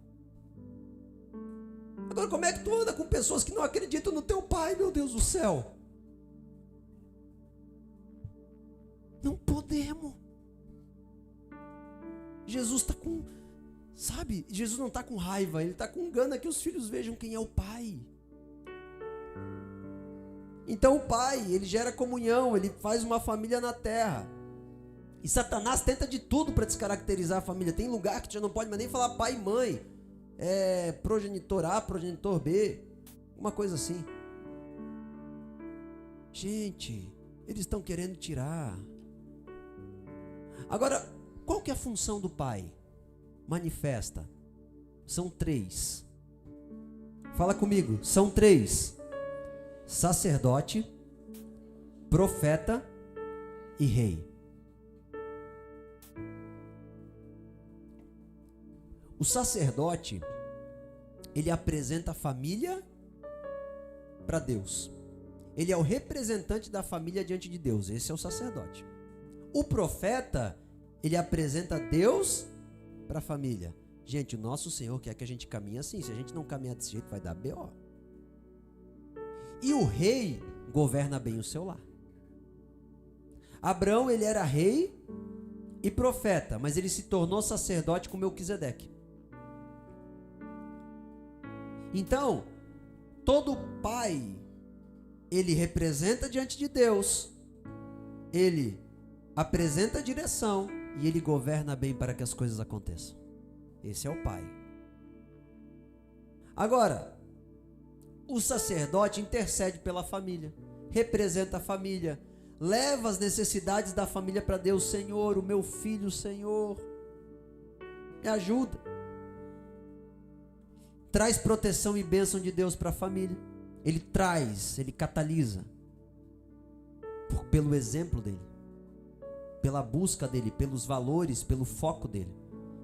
Agora, como é que tu anda com pessoas que não acreditam no teu pai, meu Deus do céu? Não podemos. Jesus está com, sabe? Jesus não está com raiva, ele está com gana que os filhos vejam quem é o pai. Então o pai, ele gera comunhão, ele faz uma família na terra. E Satanás tenta de tudo para descaracterizar a família. Tem lugar que tu já não pode mais nem falar pai e mãe. É progenitor A, progenitor B. Uma coisa assim. Gente, eles estão querendo tirar. Agora, qual que é a função do pai? Manifesta. São 3. Fala comigo. São 3. Sacerdote, profeta e rei. O sacerdote, ele apresenta a família para Deus. Ele é o representante da família diante de Deus. Esse é o sacerdote. O profeta, ele apresenta Deus para a família. Gente, o nosso Senhor quer que a gente caminhe assim. Se a gente não caminhar desse jeito, vai dar B.O. E o rei governa bem o seu lar. Abraão, ele era rei e profeta, mas ele se tornou sacerdote com Melquisedeque. Então, todo pai, ele representa diante de Deus, ele apresenta a direção e ele governa bem para que as coisas aconteçam. Esse é o pai. Agora, o sacerdote intercede pela família, representa a família, leva as necessidades da família para Deus. Senhor, o meu filho, Senhor, me ajuda. Traz proteção e bênção de Deus para a família. Ele traz, ele catalisa. Pelo exemplo dele, pela busca dele, pelos valores, pelo foco dele,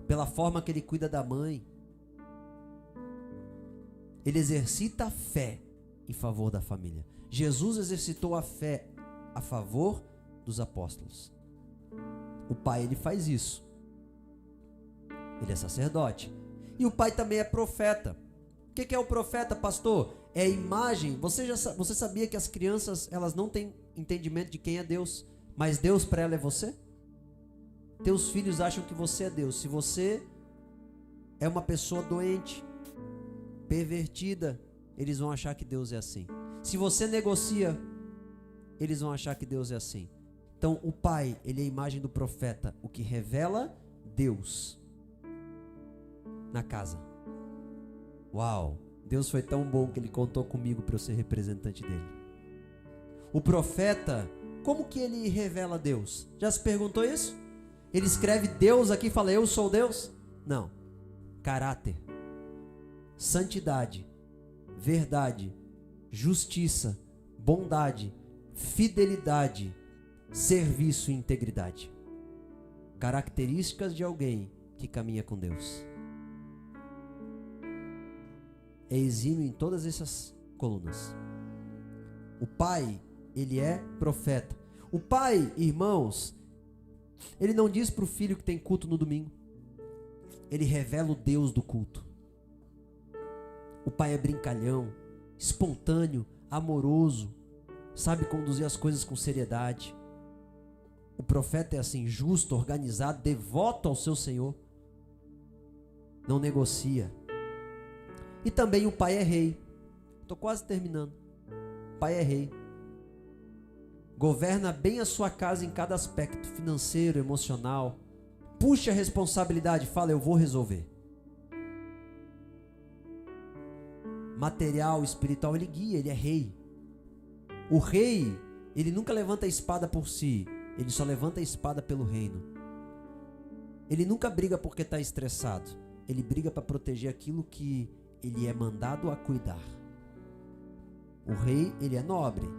pela forma que ele cuida da mãe. Ele exercita a fé em favor da família. Jesus exercitou a fé a favor dos apóstolos. O pai, ele faz isso. Ele é sacerdote. E o pai também é profeta. O que é o profeta, pastor? É a imagem. Você sabia que as crianças, elas não têm entendimento de quem é Deus, mas Deus para ela é você? Teus filhos acham que você é Deus. Se você é uma pessoa doente, pervertida, eles vão achar que Deus é assim. Se você negocia, eles vão achar que Deus é assim. Então o pai, ele é a imagem do profeta, o que revela Deus na casa. Uau, Deus foi tão bom que ele contou comigo para eu ser representante dele. O profeta, como que ele revela Deus? Já se perguntou isso? Ele escreve Deus aqui e fala, eu sou Deus? Não. Caráter, santidade, verdade, justiça, bondade, fidelidade, serviço e integridade. Características de alguém que caminha com Deus. É exímio em todas essas colunas. O pai, ele é profeta. O pai, irmãos, ele não diz para o filho que tem culto no domingo. Ele revela o Deus do culto. O pai é brincalhão, espontâneo, amoroso, sabe conduzir as coisas com seriedade. O profeta é assim, justo, organizado, devoto ao seu Senhor. Não negocia. E também o pai é rei. Estou quase terminando. O pai é rei. Governa bem a sua casa em cada aspecto, financeiro, emocional. Puxa a responsabilidade, fala, eu vou resolver. Material, espiritual, ele guia, ele é rei. O rei, ele nunca levanta a espada por si, ele só levanta a espada pelo reino. Ele nunca briga porque está estressado, ele briga para proteger aquilo que ele é mandado a cuidar. O rei, ele é nobre.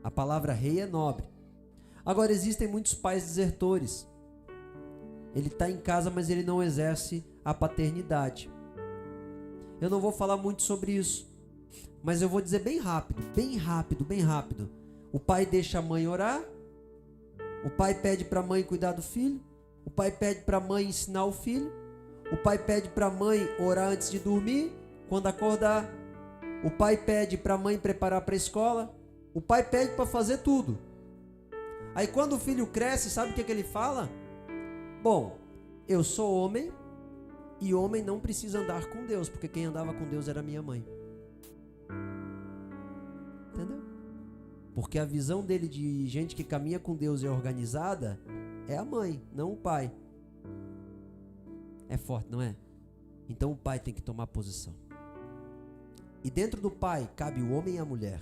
A palavra rei é nobre. Agora, existem muitos pais desertores. Ele está em casa, mas ele não exerce a paternidade. Eu não vou falar muito sobre isso, mas eu vou dizer bem rápido, bem rápido, bem rápido. O pai deixa a mãe orar, o pai pede para a mãe cuidar do filho, o pai pede para a mãe ensinar o filho, o pai pede para a mãe orar antes de dormir, quando acordar, o pai pede para a mãe preparar para a escola, o pai pede para fazer tudo. Aí quando o filho cresce, sabe o que ele fala? Bom, eu sou homem e homem não precisa andar com Deus, porque quem andava com Deus era minha mãe. Entendeu? Porque a visão dele de gente que caminha com Deus e é organizada é a mãe, não o pai. É forte, não é? Então o pai tem que tomar posição. E dentro do pai cabe o homem e a mulher.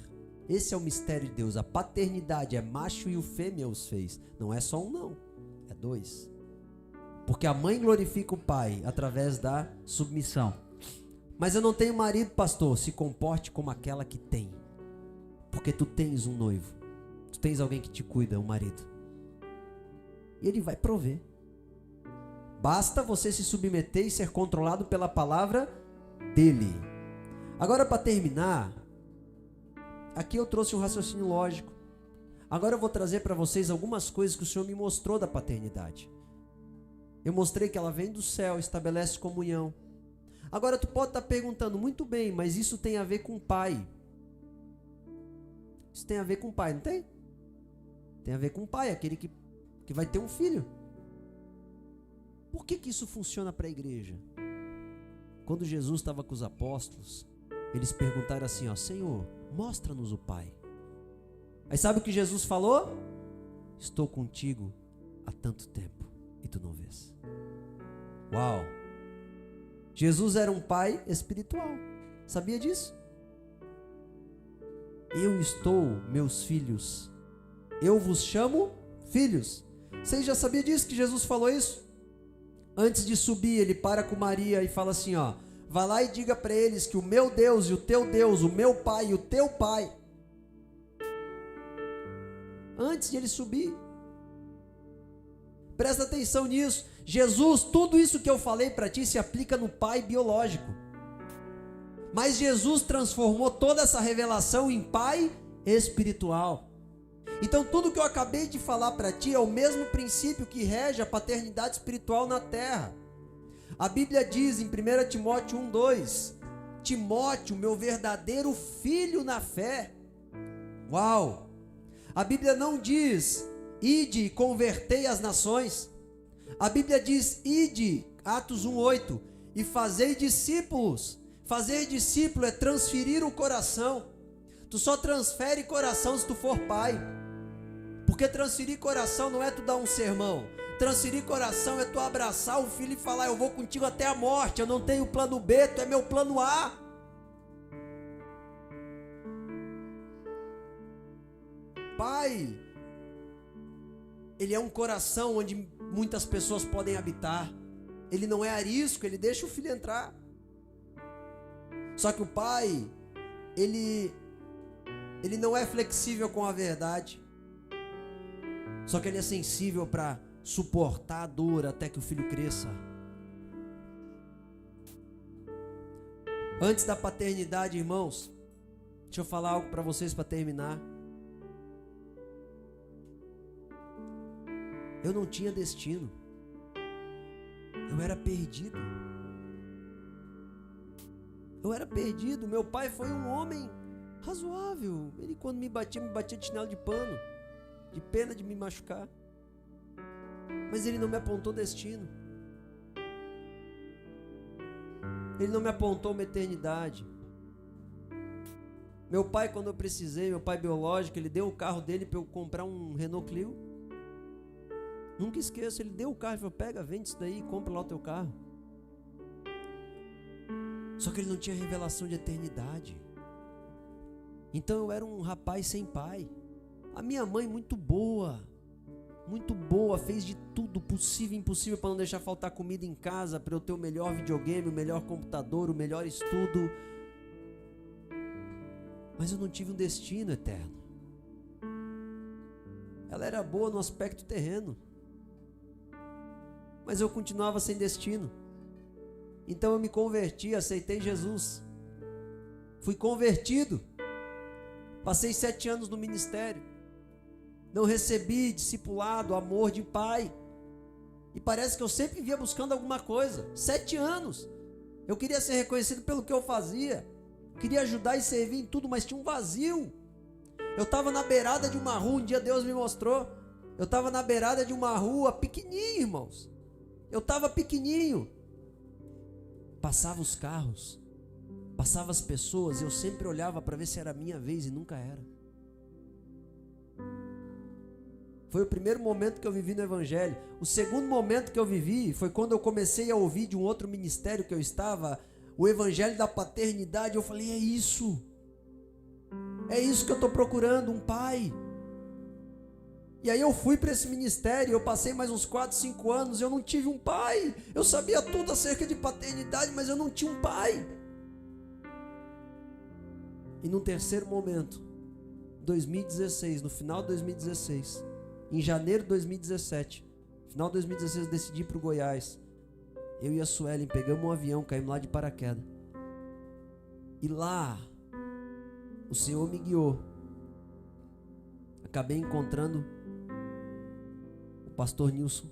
Esse é o mistério de Deus. A paternidade é macho e o fêmea os fez. Não é só um não, é dois. Porque a mãe glorifica o pai através da submissão. Mas eu não tenho marido, pastor. Se comporte como aquela que tem. Porque tu tens um noivo. Tu tens alguém que te cuida, um marido. E ele vai prover. Basta você se submeter e ser controlado pela palavra dele. Agora, para terminar, aqui eu trouxe um raciocínio lógico. Agora eu vou trazer para vocês algumas coisas que o Senhor me mostrou da paternidade. Eu mostrei que ela vem do céu, estabelece comunhão. Agora tu pode estar perguntando, muito bem, mas isso tem a ver com o pai. Isso tem a ver com o pai, não tem? Tem a ver com o pai, aquele que vai ter um filho. Por que isso funciona para a igreja? Quando Jesus estava com os apóstolos, eles perguntaram assim, ó, Senhor, mostra-nos o Pai. Aí sabe o que Jesus falou? Estou contigo há tanto tempo e tu não vês. Uau! Jesus era um pai espiritual. Sabia disso? Eu estou, meus filhos. Eu vos chamo filhos. Vocês já sabiam disso, que Jesus falou isso? Antes de subir, ele para com Maria e fala assim, ó, vá lá e diga para eles que o meu Deus e o teu Deus, o meu pai e o teu pai. Antes de ele subir. Presta atenção nisso. Jesus, tudo isso que eu falei para ti se aplica no pai biológico. Mas Jesus transformou toda essa revelação em pai espiritual. Então tudo que eu acabei de falar para ti é o mesmo princípio que rege a paternidade espiritual na terra. A Bíblia diz em 1 Timóteo 1:2, Timóteo, meu verdadeiro filho na fé. Uau! A Bíblia não diz, ide e convertei as nações. A Bíblia diz, ide, Atos 1:8, e fazei discípulos. Fazer discípulo é transferir o coração. Tu só transfere coração se tu for pai. Porque transferir coração não é tu dar um sermão. Transferir coração é tu abraçar o filho e falar, eu vou contigo até a morte, eu não tenho plano B, tu é meu plano A. Pai, ele é um coração onde muitas pessoas podem habitar. Ele não é arisco, ele deixa o filho entrar. Só que o pai, ele não é flexível com a verdade. Só que ele é sensível para suportar a dor até que o filho cresça. Antes da paternidade, irmãos, deixa eu falar algo para vocês para terminar. Eu não tinha destino. Eu era perdido. Eu era perdido. Meu pai foi um homem razoável. Ele, quando me batia de chinelo de pano, de pena de me machucar. Mas ele não me apontou destino. Ele não me apontou uma eternidade. Meu pai, quando eu precisei, meu pai biológico, ele deu o carro dele para eu comprar um Renault Clio. Nunca esqueço, ele deu o carro e falou, pega, vende isso daí e compra lá o teu carro. Só que ele não tinha revelação de eternidade. Então eu era um rapaz sem pai. A minha mãe muito boa, fez de tudo possível e impossível para não deixar faltar comida em casa, para eu ter o melhor videogame, o melhor computador, o melhor estudo. Mas eu não tive um destino eterno. Ela era boa no aspecto terreno, mas eu continuava sem destino. Então eu me converti, aceitei Jesus. Fui convertido. Passei 7 anos no ministério. Não recebi discipulado, amor de pai. E parece que eu sempre via buscando alguma coisa. 7 anos. Eu queria ser reconhecido pelo que eu fazia. Queria ajudar e servir em tudo, mas tinha um vazio. Eu estava na beirada de uma rua, um dia Deus me mostrou. Eu estava na beirada de uma rua, pequenininho, irmãos. Eu estava pequenininho. Passava os carros, passava as pessoas, eu sempre olhava para ver se era a minha vez e nunca era. Foi o primeiro momento que eu vivi no Evangelho. O segundo momento que eu vivi foi quando eu comecei a ouvir de um outro ministério que eu estava, o Evangelho da paternidade. Eu falei, é isso que eu estou procurando, um pai. E aí eu fui para esse ministério, eu passei mais uns 4, 5 anos, eu não tive um pai. Eu sabia tudo acerca de paternidade, mas eu não tinha um pai. E num terceiro momento, 2016, no final de 2016, em janeiro de 2017, final de 2016 eu decidi ir para o Goiás. Eu e a Suelen pegamos um avião, caímos lá de paraquedas. E lá, o Senhor me guiou. Acabei encontrando o pastor Nilson.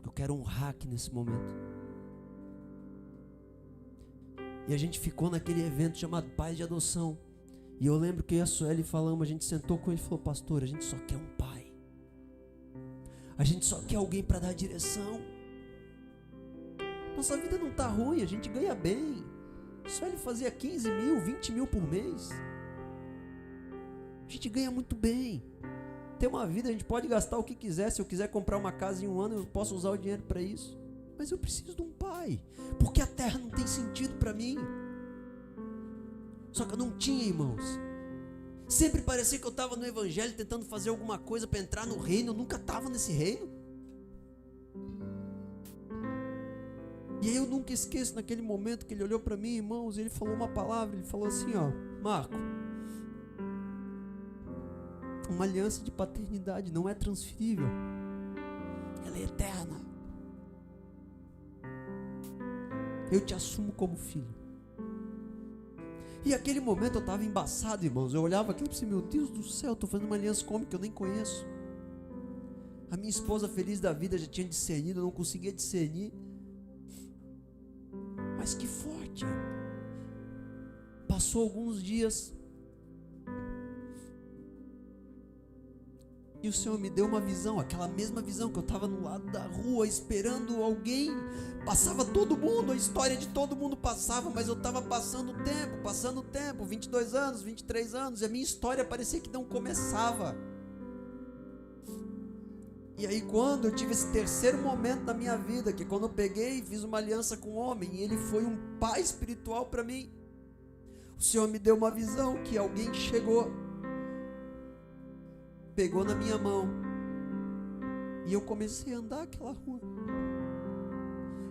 Eu quero honrar aqui nesse momento. E a gente ficou naquele evento chamado Pais de Adoção. E eu lembro que eu e a Sueli falamos, a gente sentou com ele e falou, pastor, a gente só quer um pai. A gente só quer alguém para dar direção. Nossa vida não está ruim, a gente ganha bem. Só ele fazia 15 mil, 20 mil por mês. A gente ganha muito bem. Tem uma vida, a gente pode gastar o que quiser. Se eu quiser comprar uma casa em um ano, eu posso usar o dinheiro para isso. Mas eu preciso de um pai, porque a terra não tem sentido para mim. Só que eu não tinha, irmãos. Sempre parecia que eu estava no Evangelho tentando fazer alguma coisa para entrar no reino. Eu nunca estava nesse reino. E aí eu nunca esqueço naquele momento que ele olhou para mim, irmãos, e ele falou uma palavra. Ele falou assim, ó, Marco, uma aliança de paternidade não é transferível, ela é eterna. Eu te assumo como filho. E aquele momento eu estava embaçado, irmãos. Eu olhava aquilo e pensei, meu Deus do céu, eu estou fazendo uma aliança com um homem que eu nem conheço. A minha esposa feliz da vida já tinha discernido, eu não conseguia discernir. Mas que forte. Passou alguns dias e o Senhor me deu uma visão, aquela mesma visão que eu estava no lado da rua esperando alguém. Passava todo mundo, a história de todo mundo passava, mas eu estava passando o tempo, 22 anos, 23 anos, e a minha história parecia que não começava. E aí quando eu tive esse terceiro momento da minha vida, que quando eu peguei e fiz uma aliança com um homem, e ele foi um pai espiritual para mim, o Senhor me deu uma visão que alguém chegou, pegou na minha mão, e eu comecei a andar aquela rua,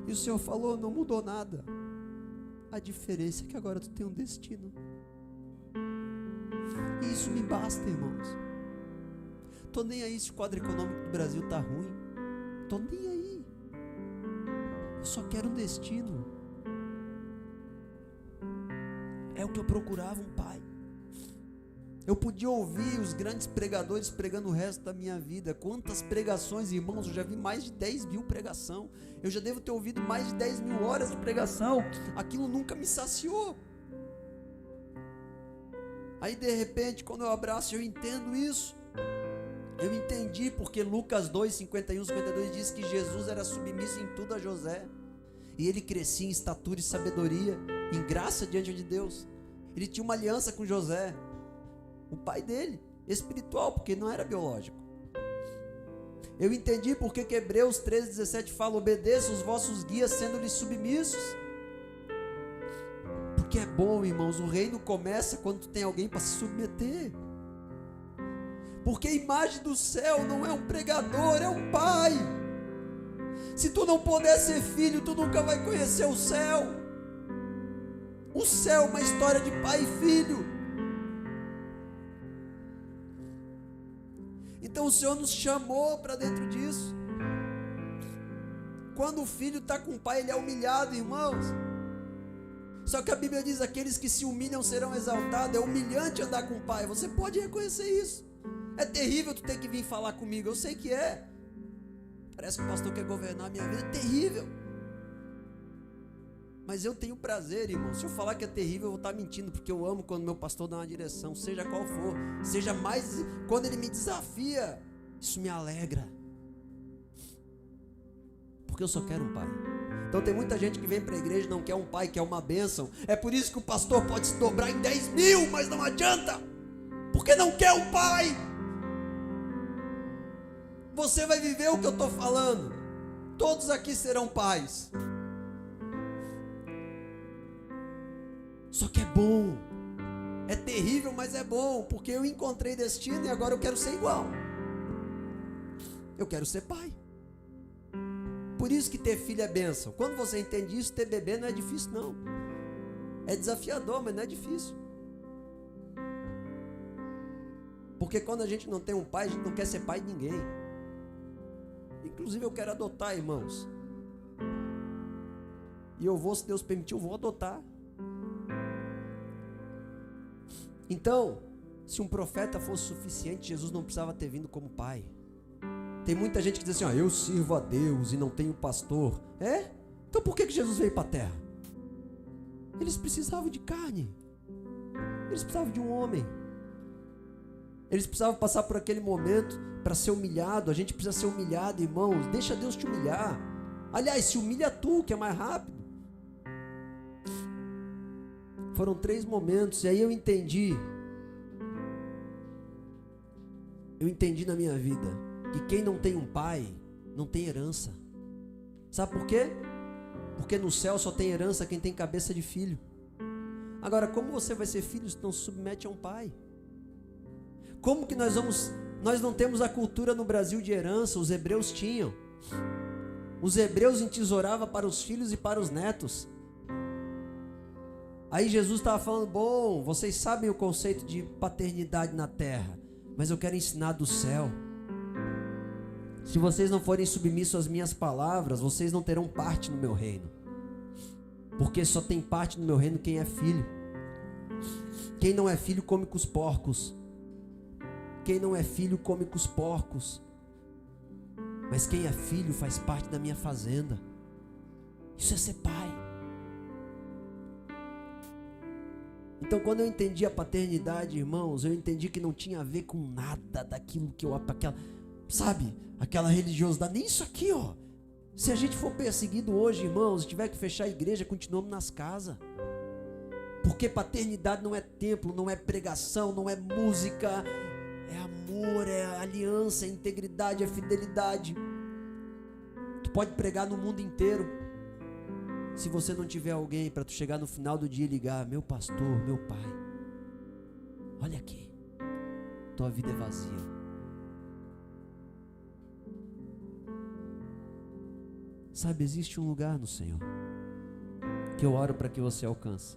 e o Senhor falou, não mudou nada, a diferença é que agora tu tem um destino, e isso me basta, irmãos. Tô nem aí se o quadro econômico do Brasil tá ruim, tô nem aí, eu só quero um destino. É o que eu procurava, um pai. Eu podia ouvir os grandes pregadores pregando o resto da minha vida. Quantas pregações, irmãos, eu já vi mais de 10 mil pregação. Eu já devo ter ouvido mais de 10 mil horas de pregação. Aquilo nunca me saciou. Aí de repente, quando eu abraço, eu entendo isso. Eu entendi porque Lucas 2, 51, 52 diz que Jesus era submisso em tudo a José. E ele crescia em estatura e sabedoria, em graça diante de Deus. Ele tinha uma aliança com José, o pai dele, espiritual, porque não era biológico. Eu entendi porque que Hebreus 13, 17 fala, obedeçam os vossos guias sendo-lhes submissos. Porque é bom, irmãos, o reino começa quando tu tem alguém para se submeter. Porque a imagem do céu não é um pregador, é um pai. Se tu não puder ser filho, tu nunca vai conhecer o céu. O céu é uma história de pai e filho. Então o Senhor nos chamou para dentro disso. Quando o filho está com o pai, ele é humilhado, irmãos. Só que a Bíblia diz, aqueles que se humilham serão exaltados. É humilhante andar com o pai, você pode reconhecer isso. É terrível tu ter que vir falar comigo, eu sei que é. Parece que o pastor quer governar a minha vida, é terrível. Mas eu tenho prazer, irmão. Se eu falar que é terrível, eu vou estar mentindo, porque eu amo quando meu pastor dá uma direção, seja qual for, seja mais, quando ele me desafia, isso me alegra. Porque eu só quero um pai. Então tem muita gente que vem para a igreja e não quer um pai, quer uma bênção. É por isso que o pastor pode se dobrar em 10 mil, mas não adianta, porque não quer um pai. Você vai viver o que eu estou falando. Todos aqui serão pais. Só que é bom. É terrível, mas é bom. Porque eu encontrei destino e agora eu quero ser igual. Eu quero ser pai. Por isso que ter filho é bênção. Quando você entende isso, ter bebê não é difícil não. É desafiador, mas não é difícil. Porque quando a gente não tem um pai, a gente não quer ser pai de ninguém. Inclusive eu quero adotar, irmãos. E eu vou, se Deus permitir, eu vou adotar. Então, se um profeta fosse suficiente, Jesus não precisava ter vindo como pai. Tem muita gente que diz assim, eu sirvo a Deus e não tenho pastor. É? Então por que Jesus veio para a terra? Eles precisavam de carne. Eles precisavam de um homem. Eles precisavam passar por aquele momento para ser humilhado. A gente precisa ser humilhado, irmãos. Deixa Deus te humilhar. Aliás, se humilha tu, que é mais rápido. Foram 3 momentos e aí eu entendi na minha vida que quem não tem um pai não tem herança. Sabe por quê? Porque no céu só tem herança quem tem cabeça de filho. Agora, como você vai ser filho se não se submete a um pai? Como que nós não temos a cultura no Brasil de herança? Os hebreus tinham. Os hebreus entesouravam para os filhos e para os netos. Aí Jesus estava falando, bom, vocês sabem o conceito de paternidade na terra, mas eu quero ensinar do céu. Se vocês não forem submissos às minhas palavras, vocês não terão parte no meu reino. Porque só tem parte no meu reino quem é filho. Quem não é filho come com os porcos. Quem não é filho come com os porcos. Mas quem é filho faz parte da minha fazenda. Isso é ser pai. Então, quando eu entendi a paternidade, irmãos, eu entendi que não tinha a ver com nada daquilo que eu... aquela religiosidade. Nem isso aqui, ó. Se a gente for perseguido hoje, irmãos, tiver que fechar a igreja, continuamos nas casas. Porque paternidade não é templo, não é pregação, não é música. É amor, é aliança, é integridade, é fidelidade. Tu pode pregar no mundo inteiro. Se você não tiver alguém para tu chegar no final do dia e ligar, meu pastor, meu pai, olha aqui, tua vida é vazia. Sabe, existe um lugar no Senhor que eu oro para que você alcance.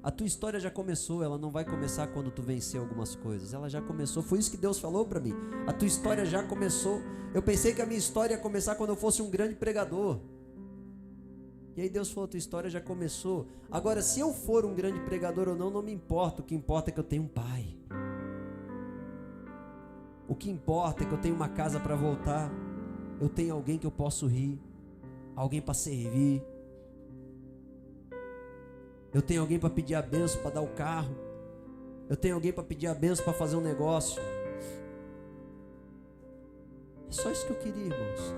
A tua história já começou, ela não vai começar quando tu vencer algumas coisas, ela já começou, foi isso que Deus falou para mim. A tua história já começou. Eu pensei que a minha história ia começar quando eu fosse um grande pregador. E aí Deus falou, tua história já começou. Agora, se eu for um grande pregador ou não, não me importa. O que importa é que eu tenho um pai. O que importa é que eu tenho uma casa para voltar. Eu tenho alguém que eu posso rir. Alguém para servir. Eu tenho alguém para pedir a benção, para dar o carro. Eu tenho alguém para pedir a benção, para fazer um negócio. É só isso que eu queria, irmãos.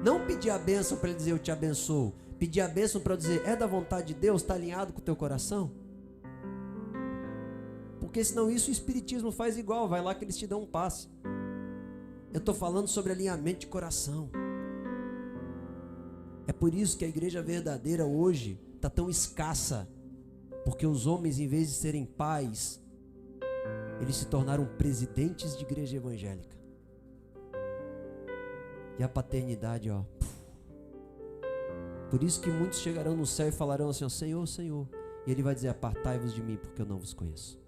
Não pedir a benção para ele dizer eu te abençoo. Pedir a bênção para dizer, é da vontade de Deus, está alinhado com o teu coração? Porque senão isso o Espiritismo faz igual, vai lá que eles te dão um passe. Eu estou falando sobre alinhamento de coração. É por isso que a igreja verdadeira hoje está tão escassa. Porque os homens, em vez de serem pais, eles se tornaram presidentes de igreja evangélica. E a paternidade, ó. Por isso que muitos chegarão no céu e falarão assim, ó, Senhor, Senhor. E Ele vai dizer, apartai-vos de mim, porque eu não vos conheço.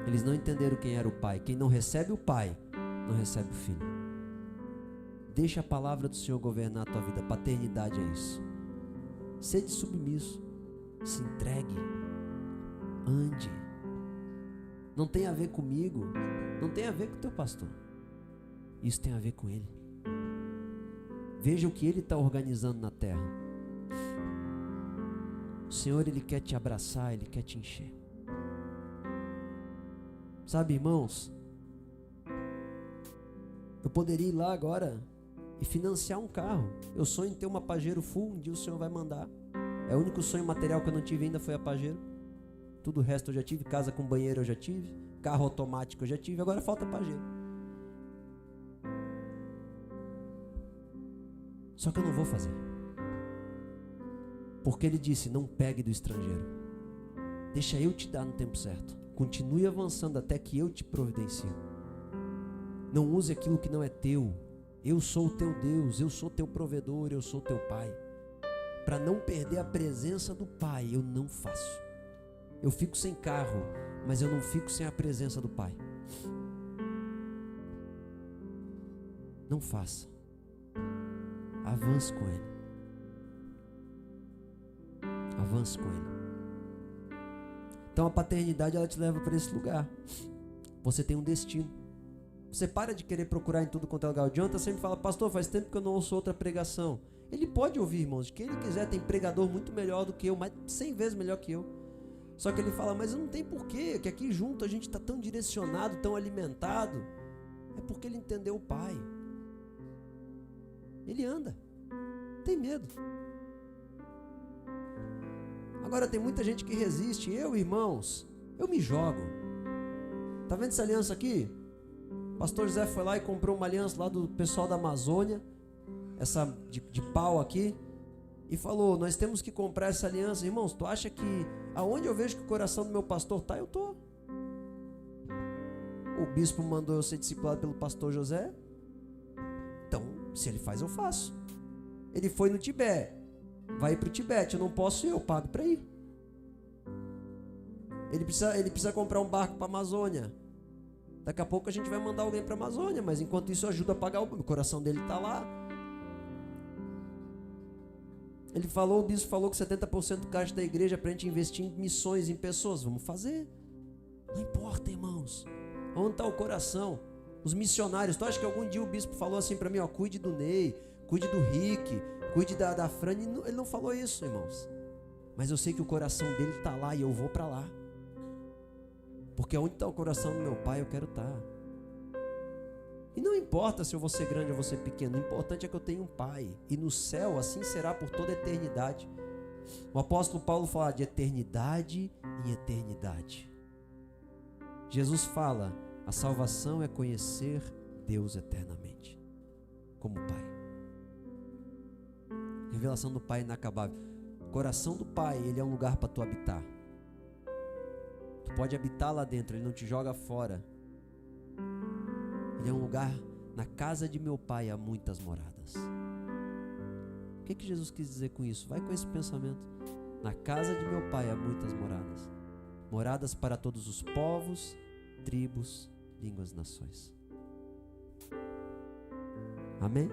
Eles não entenderam quem era o pai. Quem não recebe o pai, não recebe o filho. Deixa a palavra do Senhor governar a tua vida. Paternidade é isso. Sede submisso. Se entregue. Ande. Não tem a ver comigo. Não tem a ver com o teu pastor. Isso tem a ver com Ele. Veja o que Ele está organizando na terra. O Senhor, Ele quer te abraçar, Ele quer te encher. Sabe, irmãos, eu poderia ir lá agora e financiar um carro. Eu sonho em ter uma Pajero full, um dia o Senhor vai mandar. É o único sonho material que eu não tive ainda foi a Pajero. Tudo o resto eu já tive, casa com banheiro eu já tive, carro automático eu já tive, agora falta a Pajero. Só que eu não vou fazer. Porque ele disse, não pegue do estrangeiro. Deixa eu te dar no tempo certo. Continue avançando até que eu te providencie. Não use aquilo que não é teu. Eu sou o teu Deus, eu sou teu provedor, eu sou teu Pai. Para não perder a presença do Pai, eu não faço. Eu fico sem carro, mas eu não fico sem a presença do Pai. Não faça. Avance com Ele. Avance com Ele. Então a paternidade, ela te leva para esse lugar. Você tem um destino. Você para de querer procurar em tudo quanto é lugar. O Jonathan sempre fala, pastor, faz tempo que eu não ouço outra pregação. Ele pode ouvir, irmãos, de quem ele quiser. Tem pregador muito melhor do que eu, mais 100 vezes melhor que eu. Só que ele fala, mas não tem porquê, que aqui junto a gente está tão direcionado, tão alimentado. É porque ele entendeu o Pai. Ele anda. Tem medo. Agora tem muita gente que resiste. Eu, irmãos, eu me jogo. Tá vendo essa aliança aqui? O pastor José foi lá e comprou uma aliança lá do pessoal da Amazônia. Essa de pau aqui. E falou, nós temos que comprar essa aliança. Irmãos, tu acha que aonde eu vejo que o coração do meu pastor tá, eu tô. O bispo mandou eu ser discipulado pelo pastor José. Então, se ele faz, eu faço. Ele foi no Tibete. Vai ir para o Tibete, eu não posso ir, eu pago para ir. Ele precisa comprar um barco para a Amazônia. Daqui a pouco a gente vai mandar alguém para a Amazônia, mas enquanto isso ajuda a pagar, o coração dele está lá. O bispo falou que 70% do caixa da igreja é para a gente investir em missões, em pessoas. Vamos fazer. Não importa, irmãos. Onde está o coração? Os missionários. Tu acha que algum dia o bispo falou assim para mim, ó, cuide do Ney, cuide do Rick, cuide da Frane? Ele não falou isso, irmãos. Mas eu sei que o coração dele está lá e eu vou para lá. Porque onde está o coração do meu pai, eu quero estar. E não importa se eu vou ser grande ou vou ser pequeno. O importante é que eu tenho um pai. E no céu assim será por toda a eternidade. O apóstolo Paulo fala de eternidade em eternidade. Jesus fala, a salvação é conhecer Deus eternamente. Como Pai. Revelação do Pai inacabável. O coração do Pai, ele é um lugar para tu habitar. Tu pode habitar lá dentro, ele não te joga fora. Ele é um lugar, na casa de meu Pai há muitas moradas. O que Jesus quis dizer com isso? Vai com esse pensamento. Na casa de meu Pai há muitas moradas. Moradas para todos os povos, tribos, línguas, nações. Amém?